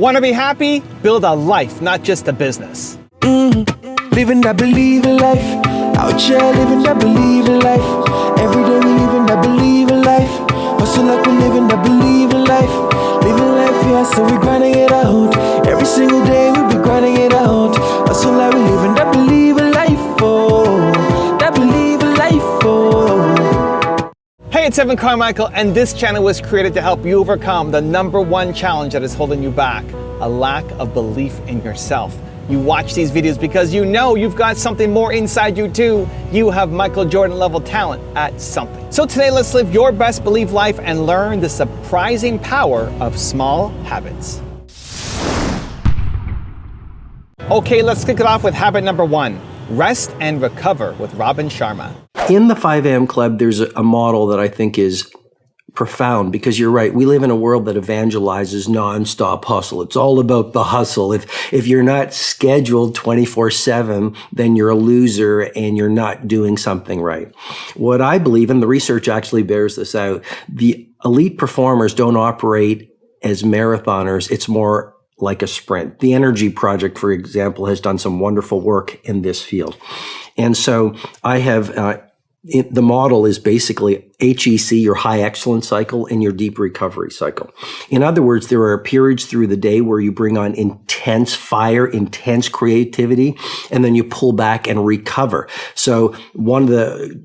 Want to be happy? Build a life, not just a business. Living that believing life. Out here living that believing life. Every day we living that believing life. Hustle like we living that believing life. Living life, yeah, so we grinding it out. Every single day we be grinding it out. Hustle like we living that believing life, oh. That believing life, oh. Hey, it's Evan Carmichael, and this channel was created to help you overcome the #1 challenge that is holding you back, a lack of belief in yourself. You watch these videos because you know you've got something more inside you too. You have Michael Jordan level talent at something. So today, let's live your best belief life and learn the surprising power of small habits. Okay, let's kick it off with habit number 1. Rest and recover with Robin Sharma. In the 5 a.m. Club, there's a model that I think is profound, because you're right. We live in a world that evangelizes nonstop hustle. It's all about the hustle. If you're not scheduled 24/7, then you're a loser and you're not doing something right. What I believe, and the research actually bears this out, the elite performers don't operate as marathoners. It's more like a sprint. The Energy Project, for example, has done some wonderful work in this field. And so I have the model is basically HEC, your high excellence cycle, and your deep recovery cycle. In other words, there are periods through the day where you bring on intense fire, intense creativity, and then you pull back and recover. So one of the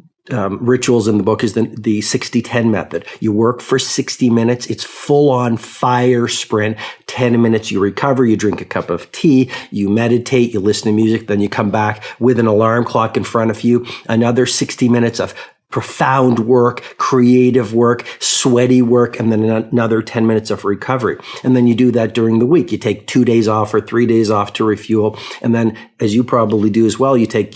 rituals in the book is the 60-10 method. You work for 60 minutes. It's full on fire sprint. 10 minutes you recover. You drink a cup of tea. You meditate. You listen to music. Then you come back with an alarm clock in front of you. Another 60 minutes of profound work, creative work, sweaty work, and then another 10 minutes of recovery. And then you do that during the week. You take 2 days off or 3 days off to refuel. And then, as you probably do as well, you take,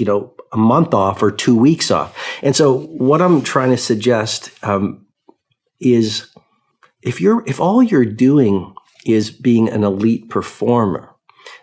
a month off or 2 weeks off. And so what I'm trying to suggest is if all you're doing is being an elite performer,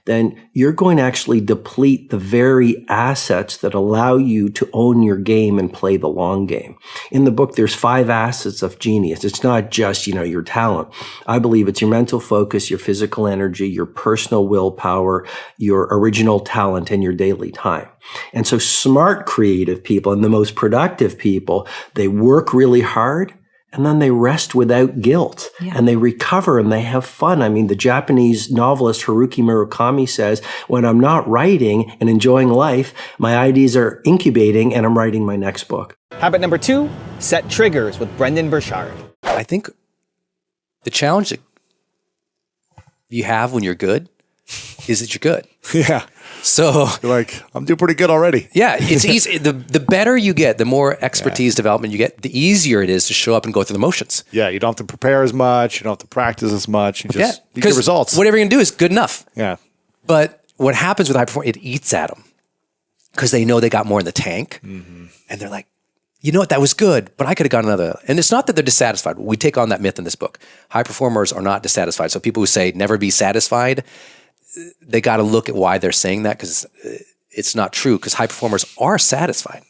then you're going to actually deplete the very assets that allow you to own your game and play the long game. In the book, there's 5 assets of genius. It's not just, your talent. I believe it's your mental focus, your physical energy, your personal willpower, your original talent, and your daily time. And so smart, creative people and the most productive people, they work really hard, and then they rest without guilt, and they recover and they have fun. I mean, the Japanese novelist Haruki Murakami says, when I'm not writing and enjoying life, my ideas are incubating and I'm writing my next book. Habit number 2, set triggers with Brendan Burchard. I think the challenge that you have when you're good is that you're good. Yeah. So you're like, I'm doing pretty good already. Yeah, it's easy. The better you get, the more expertise development you get, the easier it is to show up and go through the motions. Yeah, you don't have to prepare as much. You don't have to practice as much. You just you get results. Whatever you're going to do is good enough. Yeah. But what happens with high performance, it eats at them because they know they got more in the tank. Mm-hmm. And they're like, you know what, that was good, but I could have gone another. And it's not that they're dissatisfied. We take on that myth in this book. High performers are not dissatisfied. So people who say never be satisfied, they got to look at why they're saying that, because it's not true, because high performers are satisfied.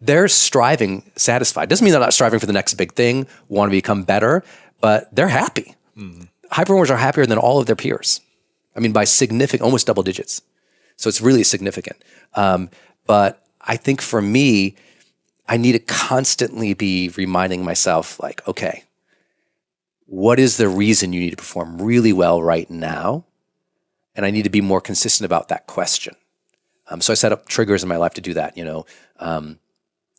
They're striving satisfied. Doesn't mean they're not striving for the next big thing, want to become better, but they're happy. Mm-hmm. High performers are happier than all of their peers. I mean, by significant, almost double digits. So it's really significant. But I think for me, I need to constantly be reminding myself, like, okay, what is the reason you need to perform really well right now? And I need to be more consistent about that question. So I set up triggers in my life to do that.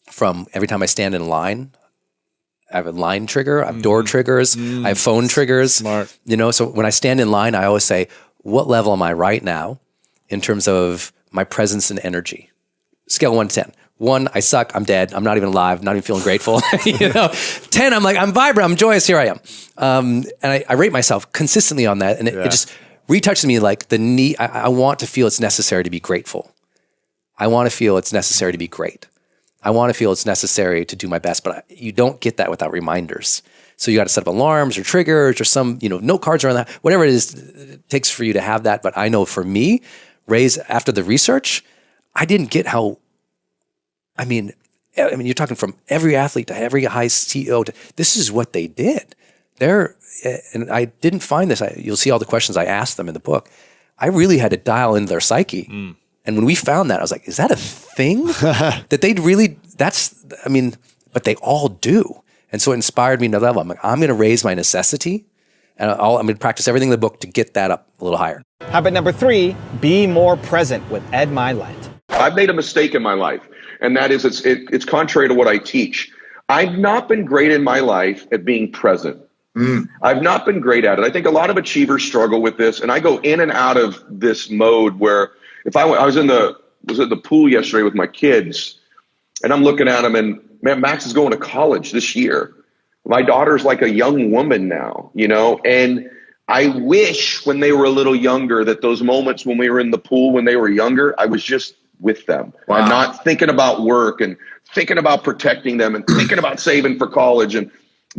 From every time I stand in line, I have a line trigger, I have door triggers, I have phone triggers. Smart. So when I stand in line, I always say, what level am I right now in terms of my presence and energy? Scale 1 to 10. 1, I suck, I'm dead, I'm not even alive, not even feeling grateful. 10, I'm like, I'm vibrant, I'm joyous, here I am. And I rate myself consistently on that, and it just retouches me, like the need. I want to feel it's necessary to be grateful. I want to feel it's necessary to be great. I want to feel it's necessary to do my best, but you don't get that without reminders. So you got to set up alarms or triggers or some, note cards around that, whatever it is it takes for you to have that. But I know for me, Ray's, after the research, I didn't get how, I mean, you're talking from every athlete to every high CEO to, this is what they did and I didn't find this, you'll see all the questions I asked them in the book. I really had to dial into their psyche. And when we found that, I was like, is that a thing? That they'd really, but they all do. And so it inspired me to another level. I'm like, I'm going to raise my necessity, and I'm going to practice everything in the book to get that up a little higher. Habit number 3, be more present with Ed Mylett. I've made a mistake in my life, and that is it's contrary to what I teach. I've not been great in my life at being present. I've not been great at it. I think a lot of achievers struggle with this, and I go in and out of this mode where if I was at the pool yesterday with my kids, and I'm looking at them, and man, Max is going to college this year. My daughter's like a young woman now, and I wish when they were a little younger that those moments when we were in the pool when they were younger, I was just with them. Wow. And not thinking about work and thinking about protecting them and thinking about saving for college and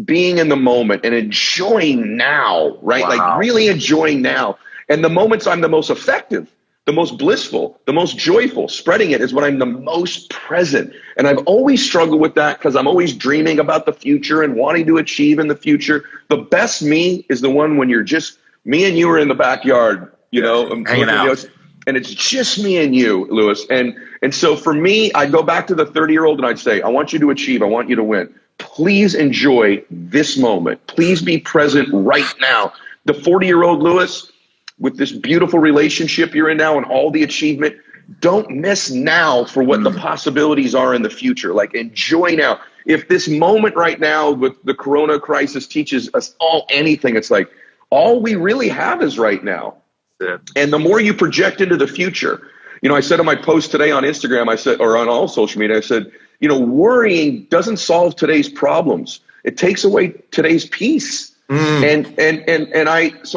being in the moment and enjoying now, right? Wow. Like really enjoying now. And the moments I'm the most effective, the most blissful, the most joyful, spreading it is when I'm the most present. And I've always struggled with that because I'm always dreaming about the future and wanting to achieve in the future. The best me is the one when you're just, me and you are in the backyard, hanging out. And it's just me and you, Lewis. And so for me, I'd go back to the 30-year-old and I'd say, I want you to achieve. I want you to win. Please enjoy this moment. Please be present right now. The 40-year-old Lewis, with this beautiful relationship you're in now and all the achievement, don't miss now for what the possibilities are in the future. Like enjoy now. If this moment right now with the corona crisis teaches us all anything, it's like all we really have is right now. Yeah. And the more you project into the future, I said in my post today on Instagram, I said, or on all social media, I said, worrying doesn't solve today's problems. It takes away today's peace. And that's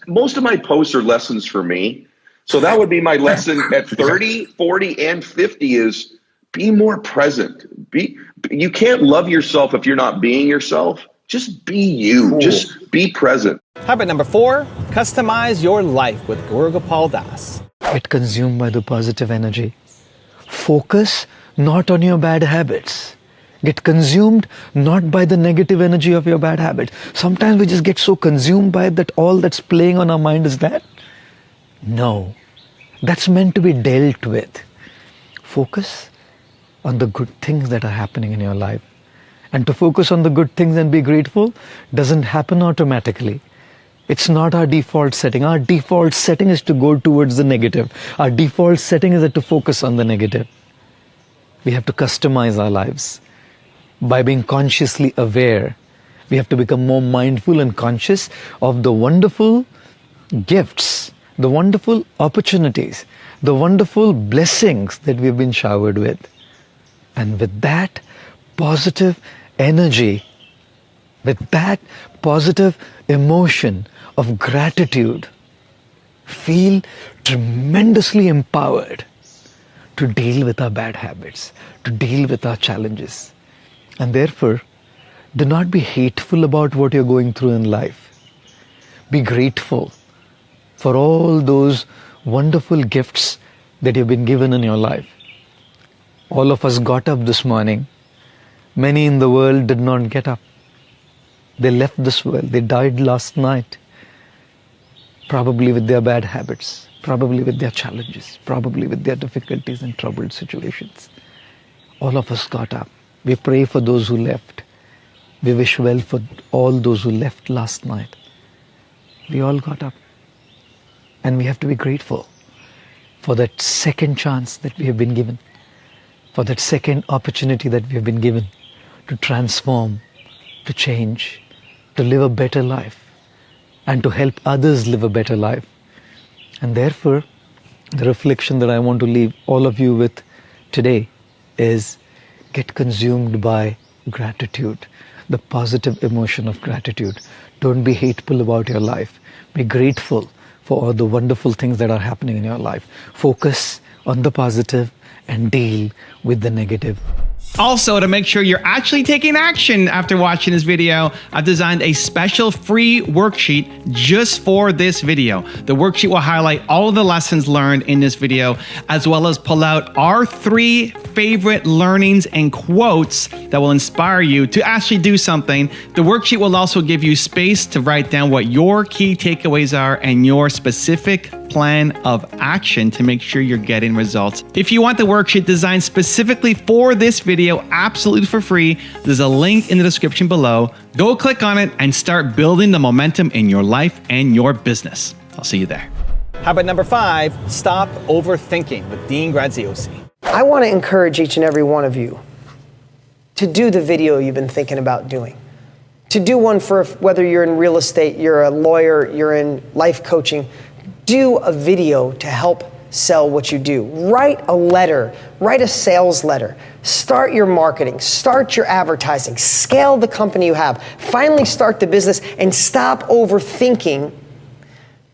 most of my posts are lessons for me. So that would be my lesson at 30, 40, and 50 is be more present. You can't love yourself if you're not being yourself. Just be you. Cool. Just be present. Habit number 4, customize your life with Guru Gopal Das. Get consumed by the positive energy. Focus not on your bad habits. Get consumed not by the negative energy of your bad habits. Sometimes we just get so consumed by it that all that's playing on our mind is that. No, that's meant to be dealt with. Focus on the good things that are happening in your life. And to focus on the good things and be grateful doesn't happen automatically. It's not our default setting. Our default setting is to go towards the negative. Our default setting is to focus on the negative. We have to customize our lives. By being consciously aware, we have to become more mindful and conscious of the wonderful gifts, the wonderful opportunities, the wonderful blessings that we've been showered with. And with that positive energy, with that positive emotion of gratitude, feel tremendously empowered to deal with our bad habits, to deal with our challenges. And therefore, do not be hateful about what you're going through in life. Be grateful for all those wonderful gifts that you've been given in your life. All of us got up this morning. Many in the world did not get up. They left this world. They died last night. Probably with their bad habits, probably with their challenges, probably with their difficulties and troubled situations. All of us got up. We pray for those who left. We wish well for all those who left last night. We all got up. And we have to be grateful for that second chance that we have been given, for that second opportunity that we have been given to transform, to change, to live a better life, and to help others live a better life. And therefore, the reflection that I want to leave all of you with today is get consumed by gratitude, the positive emotion of gratitude. Don't be hateful about your life. Be grateful for all the wonderful things that are happening in your life. Focus on the positive and deal with the negative. Also, to make sure you're actually taking action after watching this video, I've designed a special free worksheet just for this video. The worksheet will highlight all of the lessons learned in this video, as well as pull out our 3 favorite learnings and quotes that will inspire you to actually do something. The worksheet will also give you space to write down what your key takeaways are and your specific plan of action to make sure you're getting results. If you want the worksheet designed specifically for this video, absolutely for free, there's a link in the description below. Go click on it and start building the momentum in your life and your business. I'll see you there. Habit number 5, stop overthinking with Dean Graziosi. I want to encourage each and every one of you to do the video you've been thinking about doing. To do one for whether you're in real estate, you're a lawyer, you're in life coaching. Do a video to help sell what you do. Write a letter, write a sales letter. Start your marketing, start your advertising, scale the company you have. Finally start the business and stop overthinking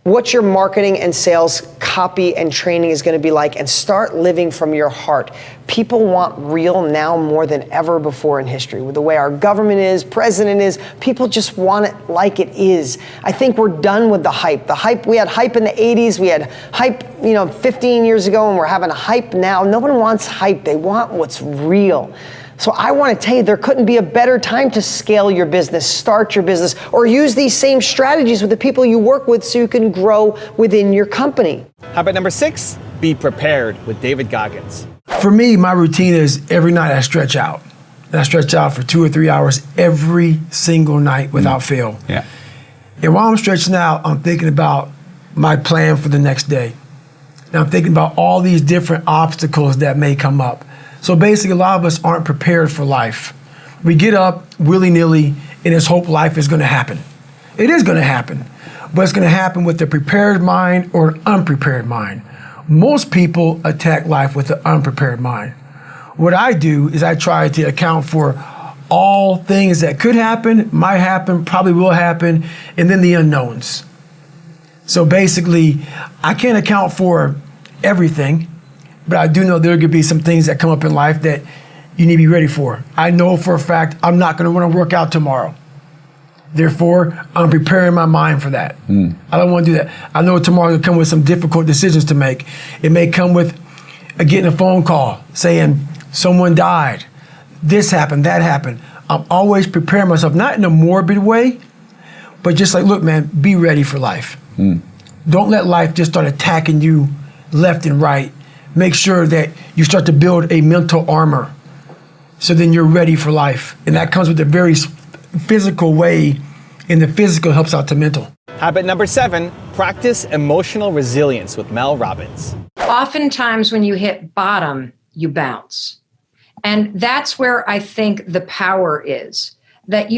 what your marketing and sales copy and training is going to be like, and start living from your heart. People want real now more than ever before in history. With the way our government is, president is, people just want it like it is. I think we're done with the hype. We had hype in the 80s, we had hype 15 years ago, and we're having a hype now. No one wants hype, they want what's real. So I want to tell you, there couldn't be a better time to scale your business, start your business, or use these same strategies with the people you work with so you can grow within your company. Habit number 6, be prepared with David Goggins. For me, my routine is every night I stretch out. And I stretch out for 2 or 3 hours every single night without fail. Yeah. And while I'm stretching out, I'm thinking about my plan for the next day. And I'm thinking about all these different obstacles that may come up. So basically, a lot of us aren't prepared for life. We get up willy-nilly and just hope life is going to happen. It is going to happen, but it's going to happen with a prepared mind or an unprepared mind. Most people attack life with an unprepared mind. What I do is I try to account for all things that could happen, might happen, probably will happen, and then the unknowns. So basically, I can't account for everything, but I do know there could be some things that come up in life that you need to be ready for. I know for a fact I'm not going to want to work out tomorrow. Therefore, I'm preparing my mind for that. I don't want to do that. I know tomorrow will come with some difficult decisions to make. It may come with getting a phone call saying someone died, this happened, that happened. I'm always preparing myself, not in a morbid way, but just like, look, man, be ready for life. Don't let life just start attacking you left and right. Make sure that you start to build a mental armor so then you're ready for life. And that comes with a very physical way, and the physical helps out the mental. Habit number 7, practice emotional resilience with Mel Robbins. Oftentimes when you hit bottom, you bounce. And that's where I think the power is. That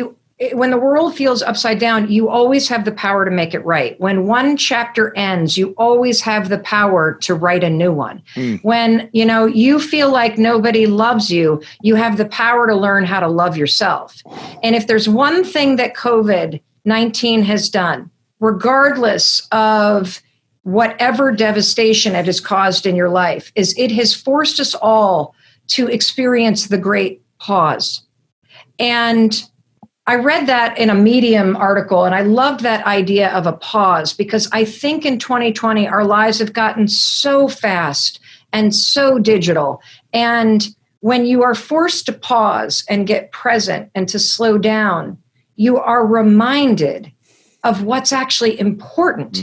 when the world feels upside down, you always have the power to make it right. When one chapter ends, you always have the power to write a new one. When you feel like nobody loves you, you have the power to learn how to love yourself. And if there's one thing that COVID-19 has done, regardless of whatever devastation it has caused in your life, is it has forced us all to experience the great pause. And I read that in a Medium article, and I loved that idea of a pause, because I think in 2020, our lives have gotten so fast and so digital. And when you are forced to pause and get present and to slow down, you are reminded of what's actually important.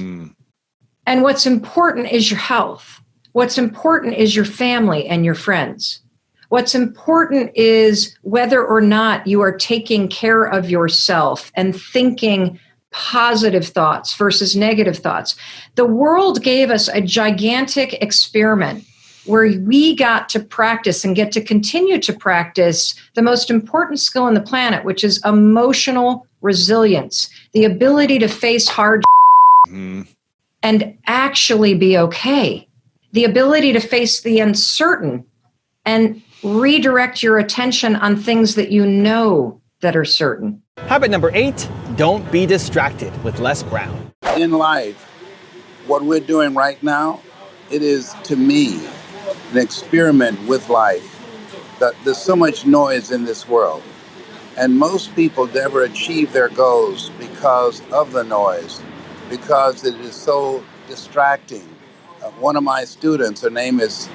And what's important is your health. What's important is your family and your friends. What's important is whether or not you are taking care of yourself and thinking positive thoughts versus negative thoughts. The world gave us a gigantic experiment where we got to practice and get to continue to practice the most important skill on the planet, which is emotional resilience, the ability to face hard and actually be okay, the ability to face the uncertain and redirect your attention on things that you know that are certain. Habit number 8, don't be distracted with Les Brown. In life, what we're doing right now, it is, to me, an experiment with life. There's so much noise in this world, and most people never achieve their goals because of the noise, because it is so distracting. One of my students, her name is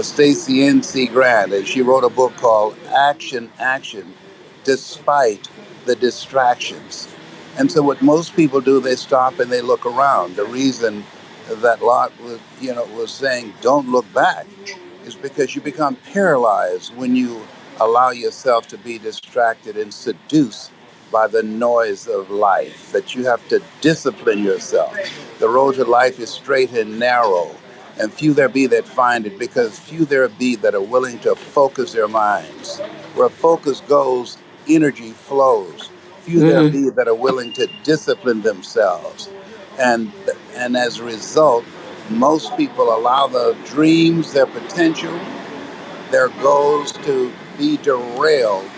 Stacey N.C. Grant, and she wrote a book called Action, Action, Despite the Distractions. And so what most people do, they stop and they look around. The reason that Lot was saying, don't look back, is because you become paralyzed when you allow yourself to be distracted and seduced by the noise of life, that you have to discipline yourself. The road to life is straight and narrow, and few there be that find it, because few there be that are willing to focus their minds. Where focus goes, energy flows. Few there be that are willing to discipline themselves. And as a result, most people allow their dreams, their potential, their goals to be derailed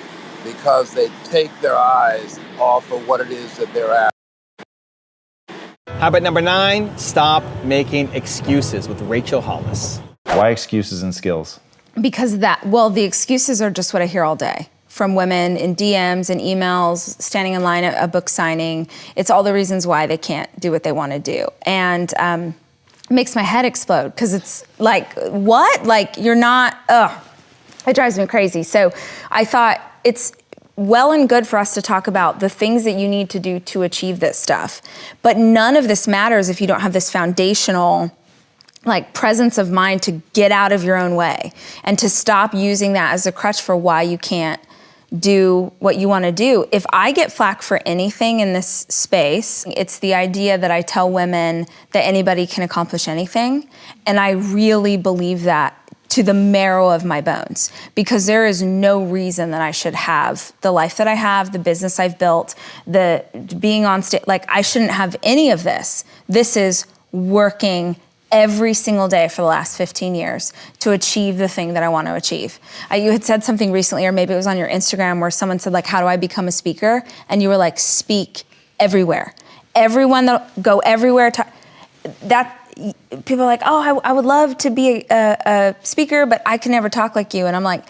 because they take their eyes off of what it is that they're after. Habit number 9, stop making excuses with Rachel Hollis. Why excuses and skills? Because the excuses are just what I hear all day from women in DMs and emails, standing in line at a book signing. It's all the reasons why they can't do what they want to do. And it makes my head explode because it's like, what? Like, you're not, it drives me crazy. So I thought it's well and good for us to talk about the things that you need to do to achieve this stuff. But none of this matters if you don't have this foundational presence of mind to get out of your own way and to stop using that as a crutch for why you can't do what you want to do. If I get flack for anything in this space, it's the idea that I tell women that anybody can accomplish anything. And I really believe that to the marrow of my bones, because there is no reason that I should have the life that I have, the business I've built, the being on stage. I shouldn't have any of this. This is working every single day for the last 15 years to achieve the thing that I want to achieve. You had said something recently, or maybe it was on your Instagram, where someone said, how do I become a speaker? And you were like, speak everywhere. Everyone that go everywhere. People are like, I would love to be a speaker, but I can never talk like you. And I'm like,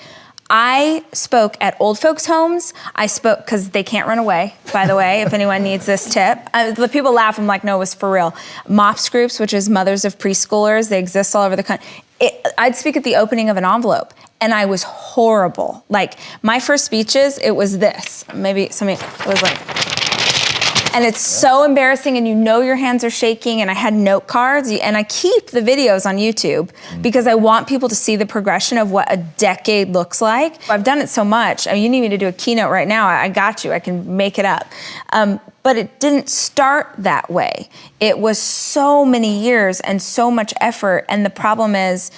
I spoke at old folks' homes. I spoke, because they can't run away, by the way, if anyone needs this tip. The people laugh, I'm like, no, it was for real. MOPS groups, which is mothers of preschoolers, they exist all over the country. I'd speak at the opening of an envelope, and I was horrible. My first speeches, it was this. Maybe somebody, it was and it's so embarrassing, and your hands are shaking, and I had note cards, and I keep the videos on YouTube because I want people to see the progression of what a decade looks like. I've done it so much. I mean, you need me to do a keynote right now, I got you, I can make it up. But it didn't start that way. It was so many years and so much effort, and the problem is,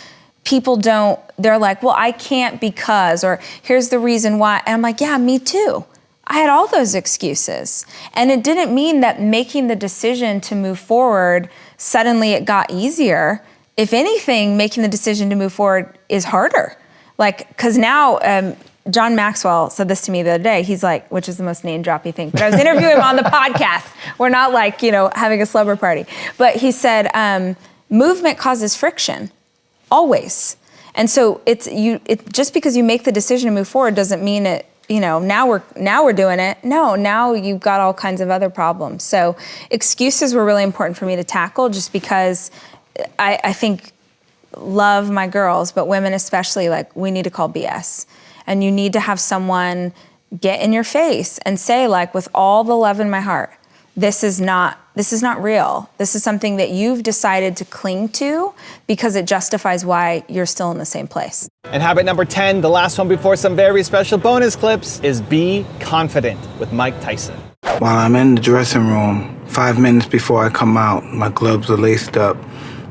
people they're like, well, I can't because, or here's the reason why. And I'm like, yeah, me too. I had all those excuses. And it didn't mean that making the decision to move forward, suddenly it got easier. If anything, making the decision to move forward is harder. Because now, John Maxwell said this to me the other day. He's like, which is the most name-droppy thing, but I was interviewing him on the podcast. We're not having a slumber party. But he said, movement causes friction, always. And so just because you make the decision to move forward doesn't mean it, now we're doing it. No, now you've got all kinds of other problems. So excuses were really important for me to tackle, just because I think, love my girls, but women especially, we need to call BS. And you need to have someone get in your face and say, with all the love in my heart, this is not real. This is something that you've decided to cling to because it justifies why you're still in the same place. And habit number 10, the last one before some very special bonus clips, is be confident with Mike Tyson. While I'm in the dressing room, 5 minutes before I come out, my gloves are laced up.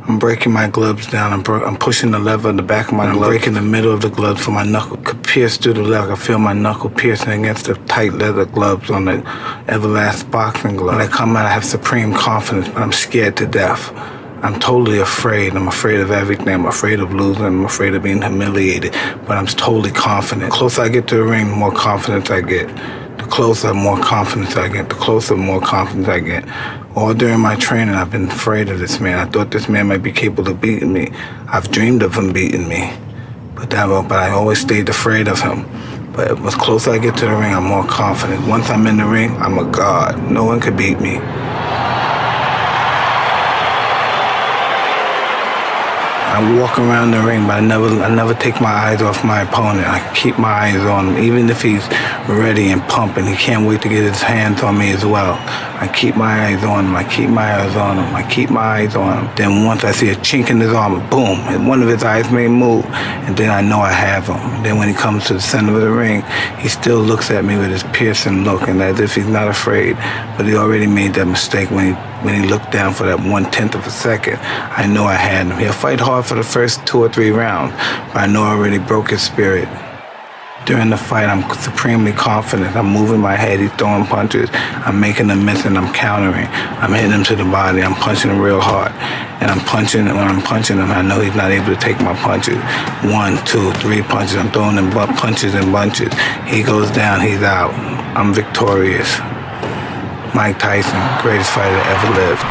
I'm breaking my gloves down. I'm pushing the lever in the back of my glove. I'm breaking the middle of the glove so my knuckle could pierce through the leather. I feel my knuckle piercing against the tight leather gloves on the Everlast boxing glove. When I come out, I have supreme confidence, but I'm scared to death. I'm totally afraid. I'm afraid of everything. I'm afraid of losing. I'm afraid of being humiliated, but I'm totally confident. The closer I get to the ring, the more confidence I get. The closer, more confidence I get. The closer, more confidence I get. All during my training, I've been afraid of this man. I thought this man might be capable of beating me. I've dreamed of him beating me, but I always stayed afraid of him. But the closer I get to the ring, I'm more confident. Once I'm in the ring, I'm a god. No one could beat me. I walk around the ring, but I never take my eyes off my opponent. I keep my eyes on him, even if he's ready and pumping. He can't wait to get his hands on me as well. I keep my eyes on him. I keep my eyes on him. I keep my eyes on him. Then once I see a chink in his armor, boom, and one of his eyes may move, and then I know I have him. And then when he comes to the center of the ring, he still looks at me with his piercing look, and as if he's not afraid, but he already made that mistake when he looked down for that 1/10 of a second. I know I had him. He'll fight hard for the first 2 or 3 rounds, but I know I already broke his spirit. During the fight, I'm supremely confident. I'm moving my head, he's throwing punches. I'm making him miss and I'm countering. I'm hitting him to the body, I'm punching him real hard. And I'm punching, when I'm punching him, I know he's not able to take my punches. 1, 2, 3 punches, I'm throwing him punches and bunches. He goes down, he's out. I'm victorious. Mike Tyson, greatest fighter that ever lived.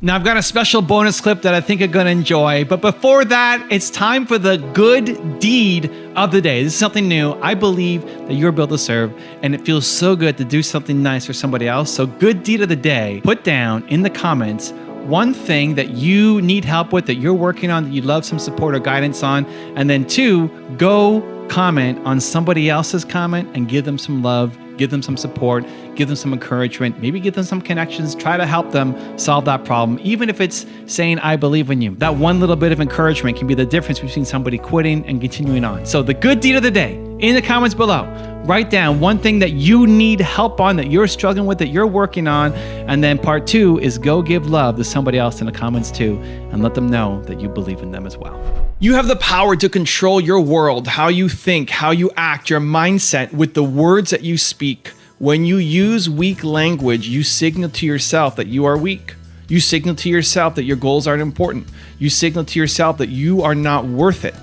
Now I've got a special bonus clip that I think you're gonna enjoy, but before that, it's time for the good deed of the day. This is something new. I believe that you're built to serve, and it feels so good to do something nice for somebody else. So good deed of the day, put down in the comments one thing that you need help with, that you're working on, that you'd love some support or guidance on, and then 2, go comment on somebody else's comment and give them some love, give them some support, give them some encouragement, maybe give them some connections, try to help them solve that problem, even if it's saying, I believe in you. That one little bit of encouragement can be the difference between somebody quitting and continuing on. So the good deed of the day, in the comments below, write down one thing that you need help on, that you're struggling with, that you're working on, and then part 2 is go give love to somebody else in the comments too, and let them know that you believe in them as well. You have the power to control your world, how you think, how you act, your mindset with the words that you speak. When you use weak language, you signal to yourself that you are weak. You signal to yourself that your goals aren't important. You signal to yourself that you are not worth it.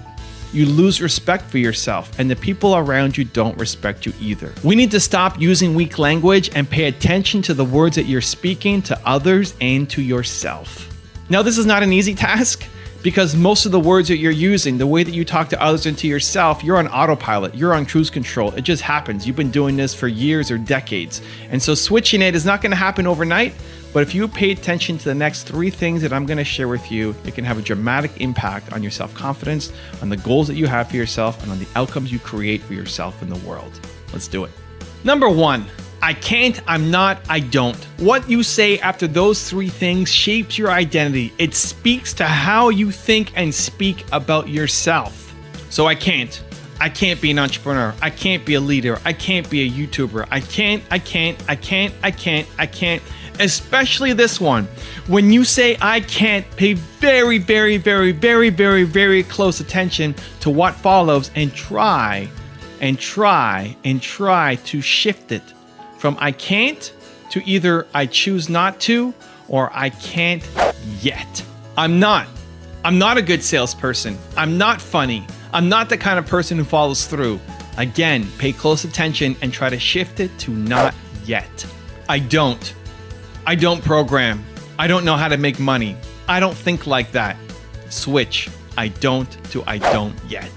You lose respect for yourself, and the people around you don't respect you either. We need to stop using weak language and pay attention to the words that you're speaking to others and to yourself. Now, this is not an easy task, because most of the words that you're using, the way that you talk to others and to yourself, you're on autopilot, you're on cruise control. It just happens. You've been doing this for years or decades. And so switching it is not going to happen overnight, but if you pay attention to the next 3 things that I'm going to share with you, it can have a dramatic impact on your self-confidence, on the goals that you have for yourself, and on the outcomes you create for yourself in the world. Let's do it. Number 1. I can't, I'm not, I don't. What you say after those 3 things shapes your identity. It speaks to how you think and speak about yourself. So I can't be an entrepreneur. I can't be a leader. I can't be a YouTuber. I can't. Especially this one. When you say I can't, pay very, very, very, very, very, very close attention to what follows and try to shift it from I can't to either I choose not to or I can't yet. I'm not a good salesperson. I'm not funny. I'm not the kind of person who follows through. Again, pay close attention and try to shift it to not yet. I don't program. I don't know how to make money. I don't think like that. Switch I don't to I don't yet.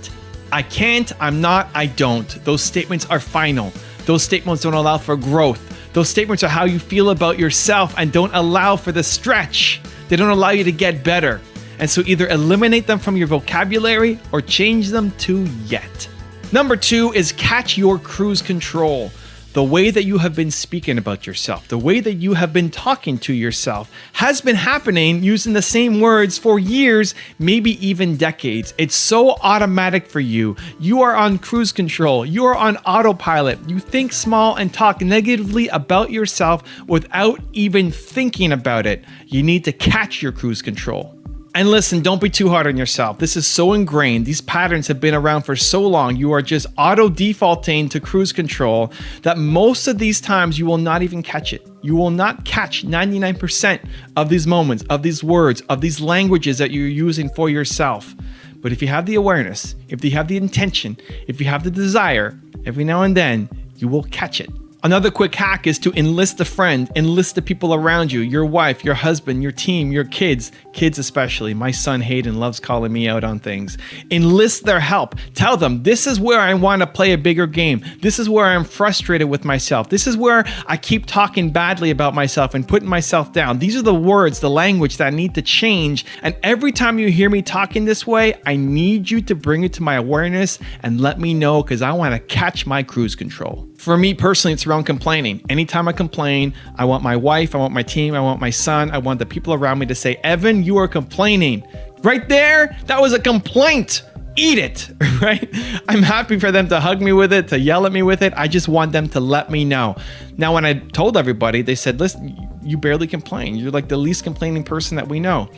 I can't, I'm not, I don't. Those statements are final. Those statements don't allow for growth. Those statements are how you feel about yourself and don't allow for the stretch. They don't allow you to get better. And so either eliminate them from your vocabulary or change them to yet. Number 2 is catch your cruise control. The way that you have been speaking about yourself, the way that you have been talking to yourself has been happening using the same words for years, maybe even decades. It's so automatic for you. You are on cruise control. You are on autopilot. You think small and talk negatively about yourself without even thinking about it. You need to catch your cruise control. And listen, don't be too hard on yourself. This is so ingrained. These patterns have been around for so long. You are just auto defaulting to cruise control that most of these times you will not even catch it. You will not catch 99% of these moments, of these words, of these languages that you're using for yourself. But if you have the awareness, if you have the intention, if you have the desire, every now and then you will catch it. Another quick hack is to enlist a friend, enlist the people around you, your wife, your husband, your team, your kids especially. My son Hayden loves calling me out on things. Enlist their help. Tell them, this is where I want to play a bigger game. This is where I'm frustrated with myself. This is where I keep talking badly about myself and putting myself down. These are the words, the language that need to change. And every time you hear me talking this way, I need you to bring it to my awareness and let me know, because I want to catch my cruise control. For me personally, it's around complaining. Anytime I complain, I want my wife, I want my team, I want my son, I want the people around me to say, Evan, you are complaining. Right there, that was a complaint. Eat it, right? I'm happy for them to hug me with it, to yell at me with it. I just want them to let me know. Now, when I told everybody, they said, listen, you barely complain. You're like the least complaining person that we know.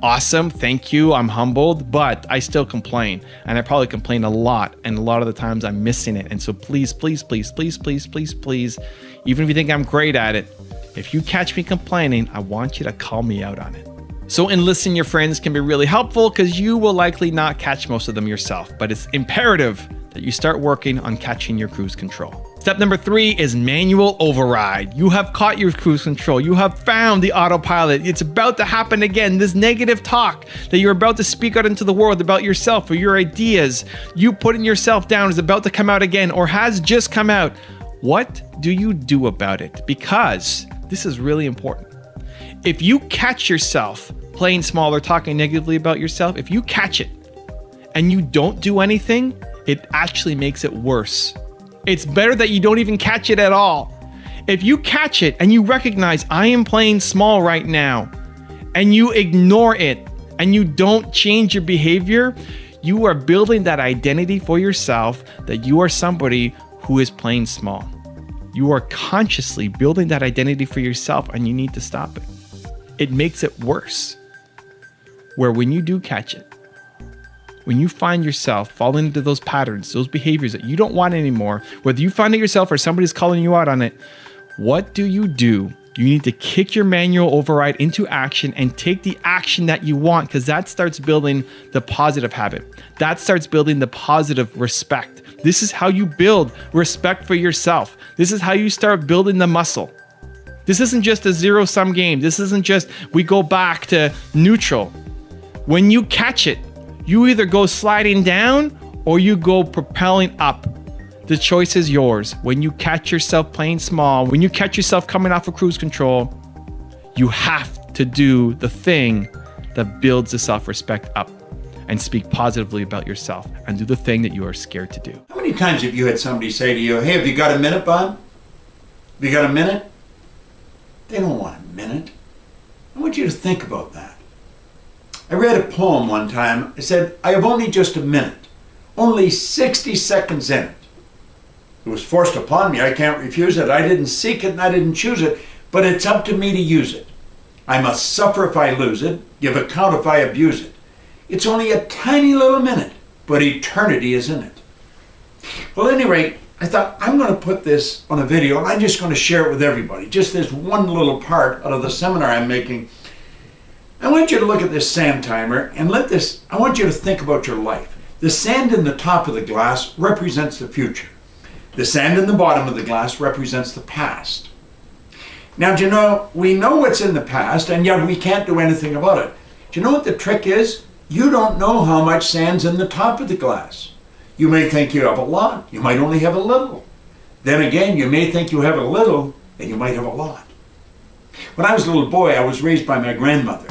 Awesome, thank you, I'm humbled, but I still complain, and I probably complain a lot, and a lot of the times I'm missing it. And so please, please, please, please, please, please, please, even if you think I'm great at it, if you catch me complaining, I want you to call me out on it. So enlisting your friends can be really helpful, because you will likely not catch most of them yourself, but it's imperative that you start working on catching your cruise control. Step number 3 is manual override. You have caught your cruise control. You have found the autopilot. It's about to happen again. This negative talk that you're about to speak out into the world about yourself or your ideas, you putting yourself down, is about to come out again or has just come out. What do you do about it? Because this is really important. If you catch yourself playing small or talking negatively about yourself, if you catch it and you don't do anything, it actually makes it worse. It's better that you don't even catch it at all. If you catch it and you recognize I am playing small right now, and you ignore it and you don't change your behavior, you are building that identity for yourself that you are somebody who is playing small. You are consciously building that identity for yourself, and you need to stop it. It makes it worse. Where when you do catch it, when you find yourself falling into those patterns, those behaviors that you don't want anymore, whether you find it yourself or somebody's calling you out on it, what do? You need to kick your manual override into action and take the action that you want, because that starts building the positive habit. That starts building the positive respect. This is how you build respect for yourself. This is how you start building the muscle. This isn't just a zero-sum game. This isn't just we go back to neutral. When you catch it, you either go sliding down or you go propelling up. The choice is yours. When you catch yourself playing small, when you catch yourself coming off of cruise control, you have to do the thing that builds the self-respect up and speak positively about yourself and do the thing that you are scared to do. How many times have you had somebody say to you, hey, have you got a minute, Bob? Have you got a minute? They don't want a minute. I want you to think about that. I read a poem one time. It said, I have only just a minute, only 60 seconds in it. It was forced upon me. I can't refuse it. I didn't seek it and I didn't choose it, but it's up to me to use it. I must suffer if I lose it, give account if I abuse it. It's only a tiny little minute, but eternity is in it. Well, at any rate, I thought I'm going to put this on a video and I'm just going to share it with everybody. Just this one little part out of the seminar I'm making. I want you to look at this sand timer and I want you to think about your life. The sand in the top of the glass represents the future. The sand in the bottom of the glass represents the past. Now, do you know, we know what's in the past, and yet we can't do anything about it. Do you know what the trick is? You don't know how much sand's in the top of the glass. You may think you have a lot, you might only have a little. Then again, you may think you have a little, and you might have a lot. When I was a little boy, I was raised by my grandmother.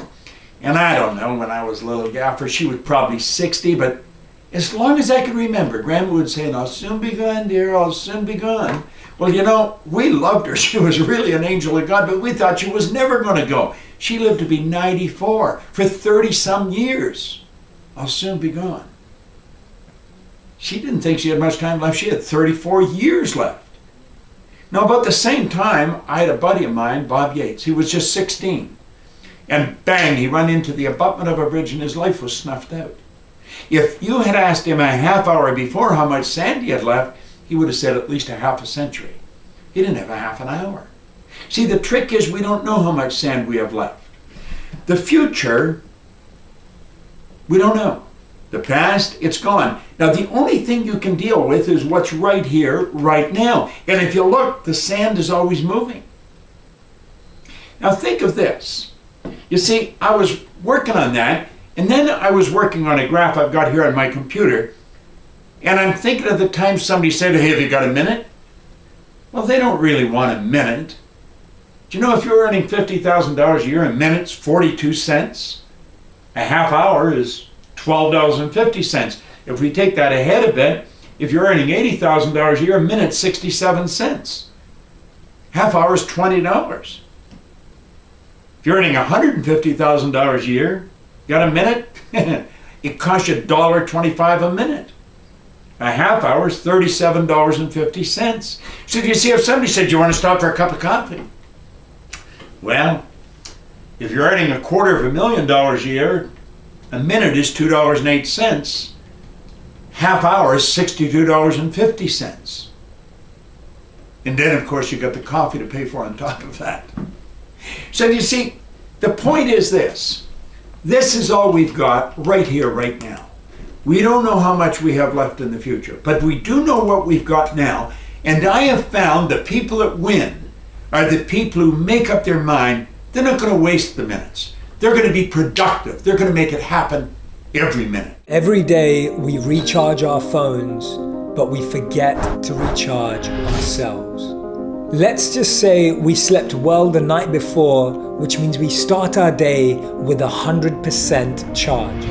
And I don't know, when I was a little gaffer, she was probably 60, but as long as I could remember, Grandma would say, I'll soon be gone, dear, I'll soon be gone. Well, you know, we loved her. She was really an angel of God, but we thought she was never going to go. She lived to be 94 for 30-some years. I'll soon be gone. She didn't think she had much time left. She had 34 years left. Now, about the same time, I had a buddy of mine, Bob Yates. He was just 16. And bang, he ran into the abutment of a bridge and his life was snuffed out. If you had asked him a half hour before how much sand he had left, he would have said at least a half a century. He didn't have a half an hour. See, the trick is we don't know how much sand we have left. The future, we don't know. The past, it's gone. Now, the only thing you can deal with is what's right here, right now. And if you look, the sand is always moving. Now, think of this. You see, I was working on that, and then I was working on a graph I've got here on my computer, and I'm thinking of the time somebody said, hey, have you got a minute? Well, they don't really want a minute. Do you know if you're earning $50,000 a year, a minute's 42 cents? A half hour is $12.50. If we take that ahead a bit, if you're earning $80,000 a year, a minute's 67 cents. Half hour is $20. If you're earning $150,000 a year, got a minute? It costs you $1.25 a minute. A half hour is $37.50. So you see, if somebody said, you want to stop for a cup of coffee? Well, if you're earning $250,000 a year, a minute is $2.08. Half hour is $62.50. And then, of course, you got the coffee to pay for on top of that. So you see, the point is this. This is all we've got right here, right now. We don't know how much we have left in the future, but we do know what we've got now. And I have found the people that win are the people who make up their mind. They're not going to waste the minutes. They're going to be productive. They're going to make it happen every minute. Every day we recharge our phones, but we forget to recharge ourselves. Let's just say we slept well the night before, which means we start our day with 100% charge.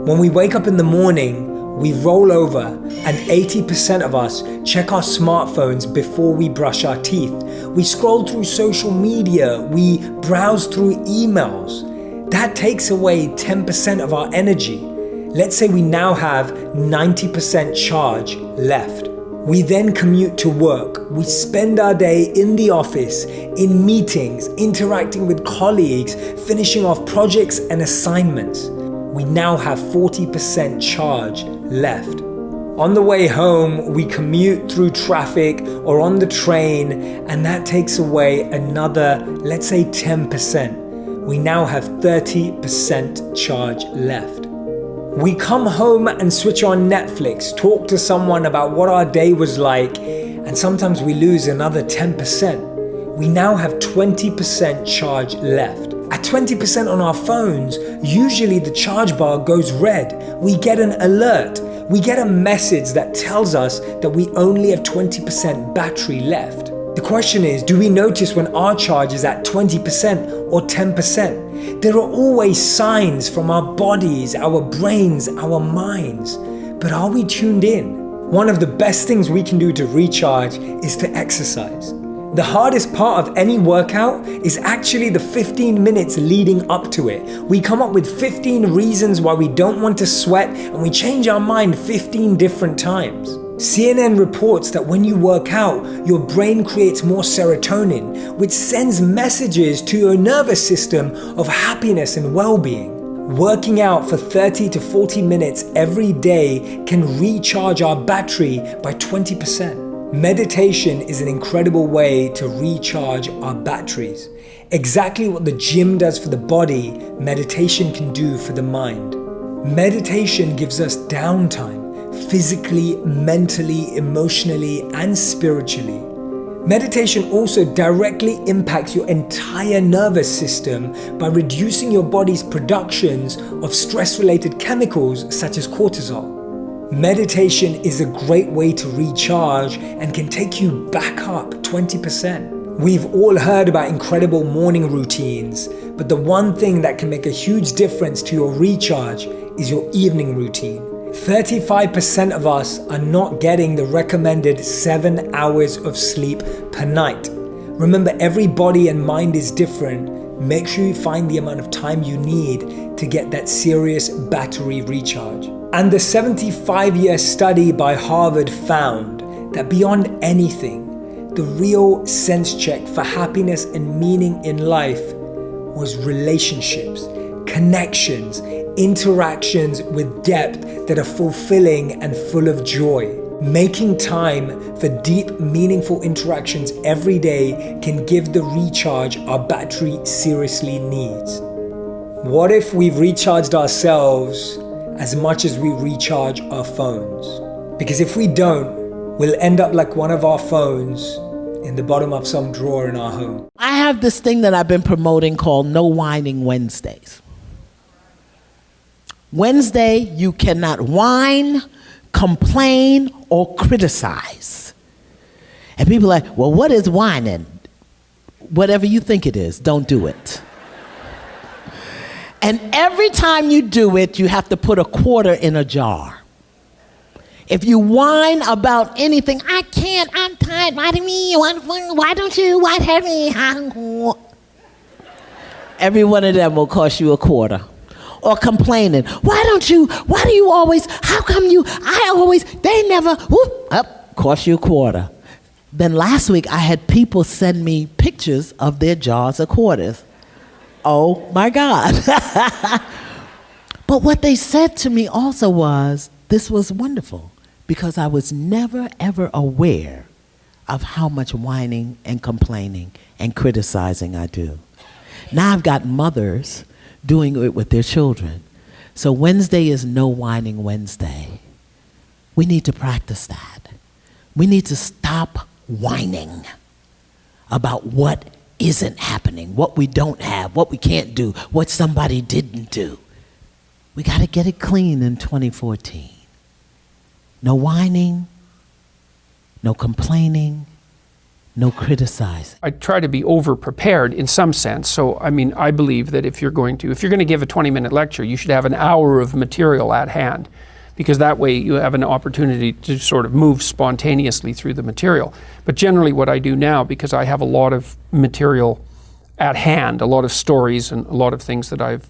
When we wake up in the morning, we roll over and 80% of us check our smartphones before we brush our teeth. We scroll through social media, we browse through emails. That takes away 10% of our energy. Let's say we now have 90% charge left. We then commute to work. We spend our day in the office, in meetings, interacting with colleagues, finishing off projects and assignments. We now have 40% charge left. On the way home, we commute through traffic or on the train, and that takes away another, let's say 10%. We now have 30% charge left. We come home and switch on Netflix, talk to someone about what our day was like, and sometimes we lose another 10%. We now have 20% charge left. At 20% on our phones, usually the charge bar goes red. We get an alert. We get a message that tells us that we only have 20% battery left. The question is, do we notice when our charge is at 20% or 10%? There are always signs from our bodies, our brains, our minds. But are we tuned in? One of the best things we can do to recharge is to exercise. The hardest part of any workout is actually the 15 minutes leading up to it. We come up with 15 reasons why we don't want to sweat, and we change our mind 15 different times. CNN reports that when you work out, your brain creates more serotonin, which sends messages to your nervous system of happiness and well-being. Working out for 30 to 40 minutes every day can recharge our battery by 20%. Meditation is an incredible way to recharge our batteries. Exactly what the gym does for the body, meditation can do for the mind. Meditation gives us downtime, physically, mentally, emotionally, and spiritually. Meditation also directly impacts your entire nervous system by reducing your body's productions of stress-related chemicals such as cortisol. Meditation is a great way to recharge and can take you back up 20%. We've all heard about incredible morning routines, but the one thing that can make a huge difference to your recharge is your evening routine. 35% of us are not getting the recommended 7 hours of sleep per night. Remember, every body and mind is different. Make sure you find the amount of time you need to get that serious battery recharge. And the 75-year study by Harvard found that beyond anything, the real sense check for happiness and meaning in life was relationships, connections, interactions with depth that are fulfilling and full of joy. Making time for deep, meaningful interactions every day can give the recharge our battery seriously needs. What if we've recharged ourselves as much as we recharge our phones. Because if we don't, we'll end up like one of our phones in the bottom of some drawer in our home. I have this thing that I've been promoting called No Whining Wednesdays. Wednesday, you cannot whine, complain, or criticize. And people are like, well, what is whining? Whatever you think it is, don't do it. And every time you do it, you have to put a quarter in a jar. If you whine about anything, I can't, I'm tired, why do me, why don't you, why have me? Every one of them will cost you a quarter. Or complaining, why do you always, how come you, I always, they never, whoop, up, cost you a quarter. Then last week I had people send me pictures of their jars of quarters. Oh my God. But what they said to me also was, this was wonderful, because I was never ever aware of how much whining and complaining and criticizing I do. Now I've got mothers doing it with their children. So Wednesday is No Whining Wednesday. We need to practice that. We need to stop whining about what isn't happening, what we don't have, what we can't do, what somebody didn't do. We got to get it clean in 2014. No whining, no complaining, no criticizing. I try to be over-prepared in some sense. So, I mean, I believe that if you're going to give a 20-minute lecture, you should have an hour of material at hand, because that way you have an opportunity to sort of move spontaneously through the material. But generally what I do now, because I have a lot of material at hand, a lot of stories and a lot of things that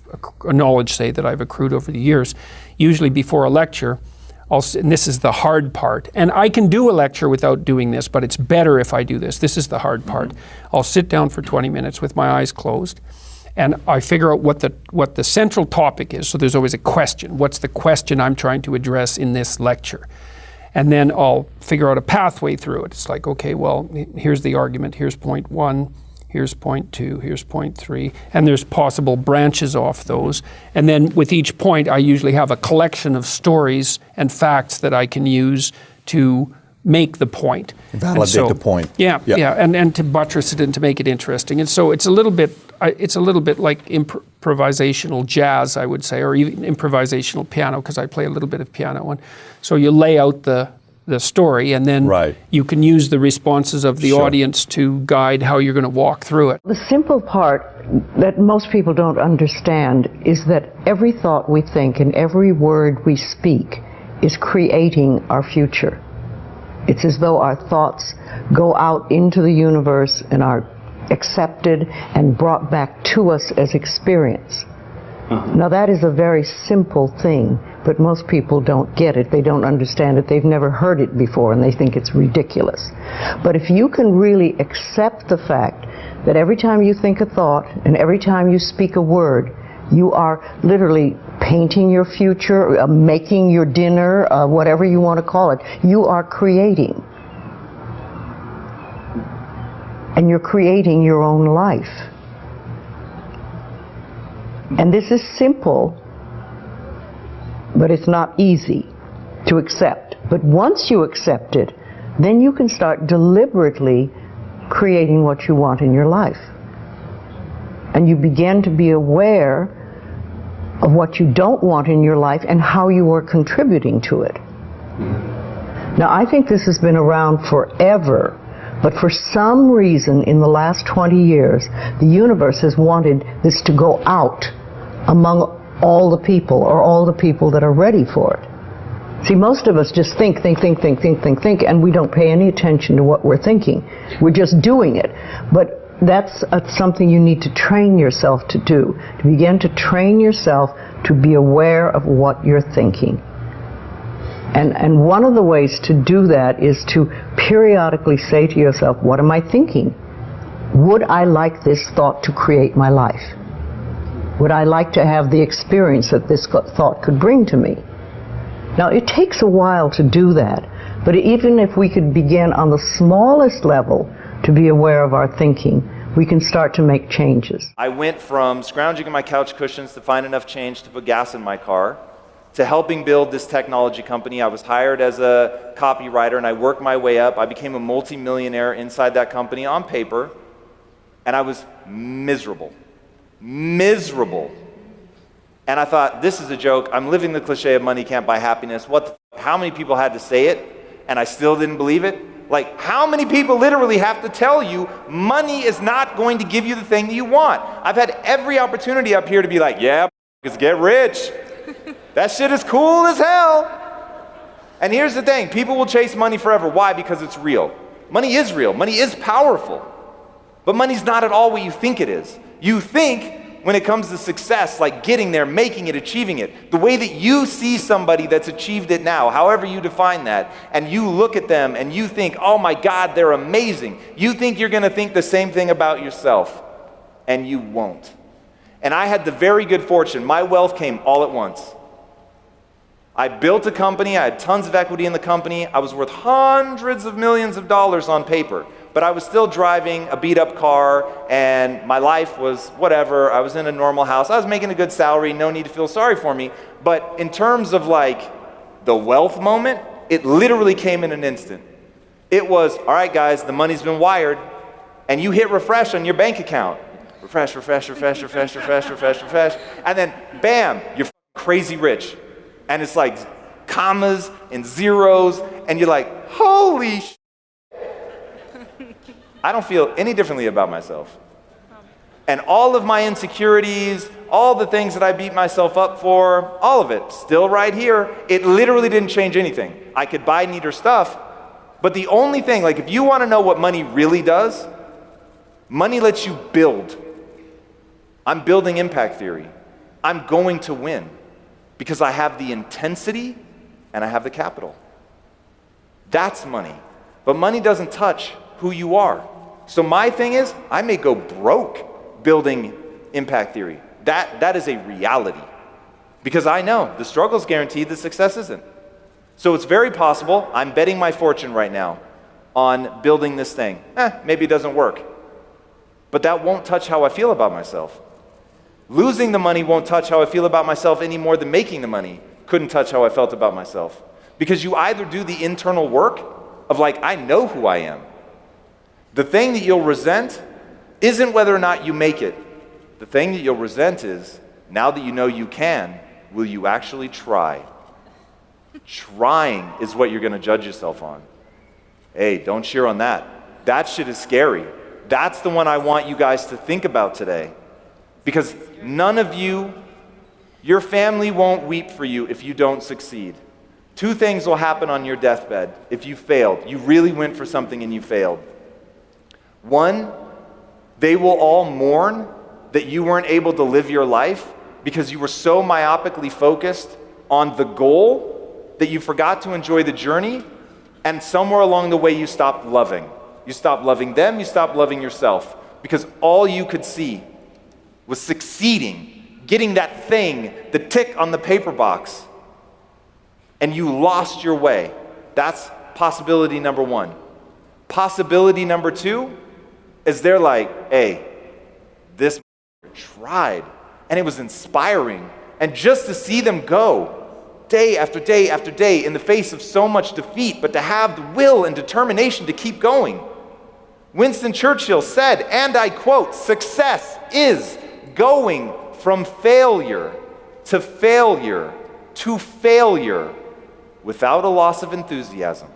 knowledge that I've accrued over the years, usually before a lecture, and this is the hard part, and I can do a lecture without doing this, but it's better if I do this. This is the hard part. I'll sit down for 20 minutes with my eyes closed, and I figure out what the central topic is. So there's always a question. What's the question I'm trying to address in this lecture? And then I'll figure out a pathway through it. It's like, okay, well, here's the argument. Here's point 1. Here's point 2. Here's point 3. And there's possible branches off those. And then with each point, I usually have a collection of stories and facts that I can use to make the point. Validate the point. Yeah, and to buttress it and to make it interesting. And so it's a little bit like improvisational jazz, I would say, or even improvisational piano, because I play a little bit of piano. And so you lay out the story, and then you can use the responses of the audience to guide how you're going to walk through it. The simple part that most people don't understand is that every thought we think and every word we speak is creating our future. It's as though our thoughts go out into the universe and are accepted and brought back to us as experience. Now that is a very simple thing, but most people don't get it. They don't understand it. They've never heard it before, and they think it's ridiculous. But if you can really accept the fact that every time you think a thought and every time you speak a word, you are literally painting your future, making your dinner, whatever you want to call it. You are creating. And you're creating your own life. And this is simple, but it's not easy to accept. But once you accept it, then you can start deliberately creating what you want in your life. And you begin to be aware of what you don't want in your life and how you are contributing to it. Now, I think this has been around forever, but for some reason in the last 20 years, the universe has wanted this to go out among all the people, or all the people that are ready for it. See, most of us just think, and we don't pay any attention to what we're thinking. We're just doing it. But that's something you need to train yourself to do, to begin to train yourself to be aware of what you're thinking. And one of the ways to do that is to periodically say to yourself, what am I thinking? Would I like this thought to create my life? Would I like to have the experience that this thought could bring to me? Now, it takes a while to do that, but even if we could begin on the smallest level to be aware of our thinking, we can start to make changes. I went from scrounging in my couch cushions to find enough change to put gas in my car to helping build this technology company. I was hired as a copywriter and I worked my way up. I became a multi-millionaire inside that company on paper, and I was miserable. Miserable. And I thought, this is a joke. I'm living the cliche of money can't buy happiness. What the f-? How many people had to say it and I still didn't believe it? Like, how many people literally have to tell you money is not going to give you the thing that you want? I've had every opportunity up here to be like, yeah, get rich. That shit is cool as hell. And here's the thing, people will chase money forever. Why? Because it's real. Money is real. Money is powerful. But money's not at all what you think it is. You think when it comes to success, like getting there, making it, achieving it, the way that you see somebody that's achieved it now, however you define that, and you look at them and you think, oh my God, they're amazing. You think you're gonna think the same thing about yourself, and you won't. And I had the very good fortune, my wealth came all at once. I built a company, I had tons of equity in the company, I was worth hundreds of millions of dollars on paper, but I was still driving a beat up car and my life was whatever, I was in a normal house, I was making a good salary, no need to feel sorry for me, but in terms of like the wealth moment, it literally came in an instant. It was, all right guys, the money's been wired, and you hit refresh on your bank account. Refresh, refresh, refresh, refresh, refresh, refresh, refresh, and then bam, you're crazy rich. And it's like commas and zeros, and you're like, holy sh**. I don't feel any differently about myself. And all of my insecurities, all the things that I beat myself up for, all of it, still right here. It literally didn't change anything. I could buy neater stuff, but the only thing, like if you want to know what money really does, money lets you build. I'm building impact theory. I'm going to win because I have the intensity and I have the capital. That's money. But money doesn't touch who you are. So my thing is, I may go broke building impact theory. That is a reality. Because I know the struggle's guaranteed, the success isn't. So it's very possible, I'm betting my fortune right now on building this thing. Maybe it doesn't work. But that won't touch how I feel about myself. Losing the money won't touch how I feel about myself any more than making the money couldn't touch how I felt about myself. Because you either do the internal work of like, I know who I am. The thing that you'll resent isn't whether or not you make it. The thing that you'll resent is, now that you know you can, will you actually try? Trying is what you're gonna judge yourself on. Hey, don't cheer on that. That shit is scary. That's the one I want you guys to think about today. Because none of you, your family won't weep for you if you don't succeed. Two things will happen on your deathbed if you failed. You really went for something and you failed. One, they will all mourn that you weren't able to live your life because you were so myopically focused on the goal that you forgot to enjoy the journey, and somewhere along the way you stopped loving. You stopped loving them, you stopped loving yourself, because all you could see was succeeding, getting that thing, the tick on the paper box, and you lost your way. That's possibility number one. Possibility number two is they're like, hey, this tried, and it was inspiring. And just to see them go day after day after day in the face of so much defeat, but to have the will and determination to keep going. Winston Churchill said, and I quote, success is going from failure to failure to failure without a loss of enthusiasm.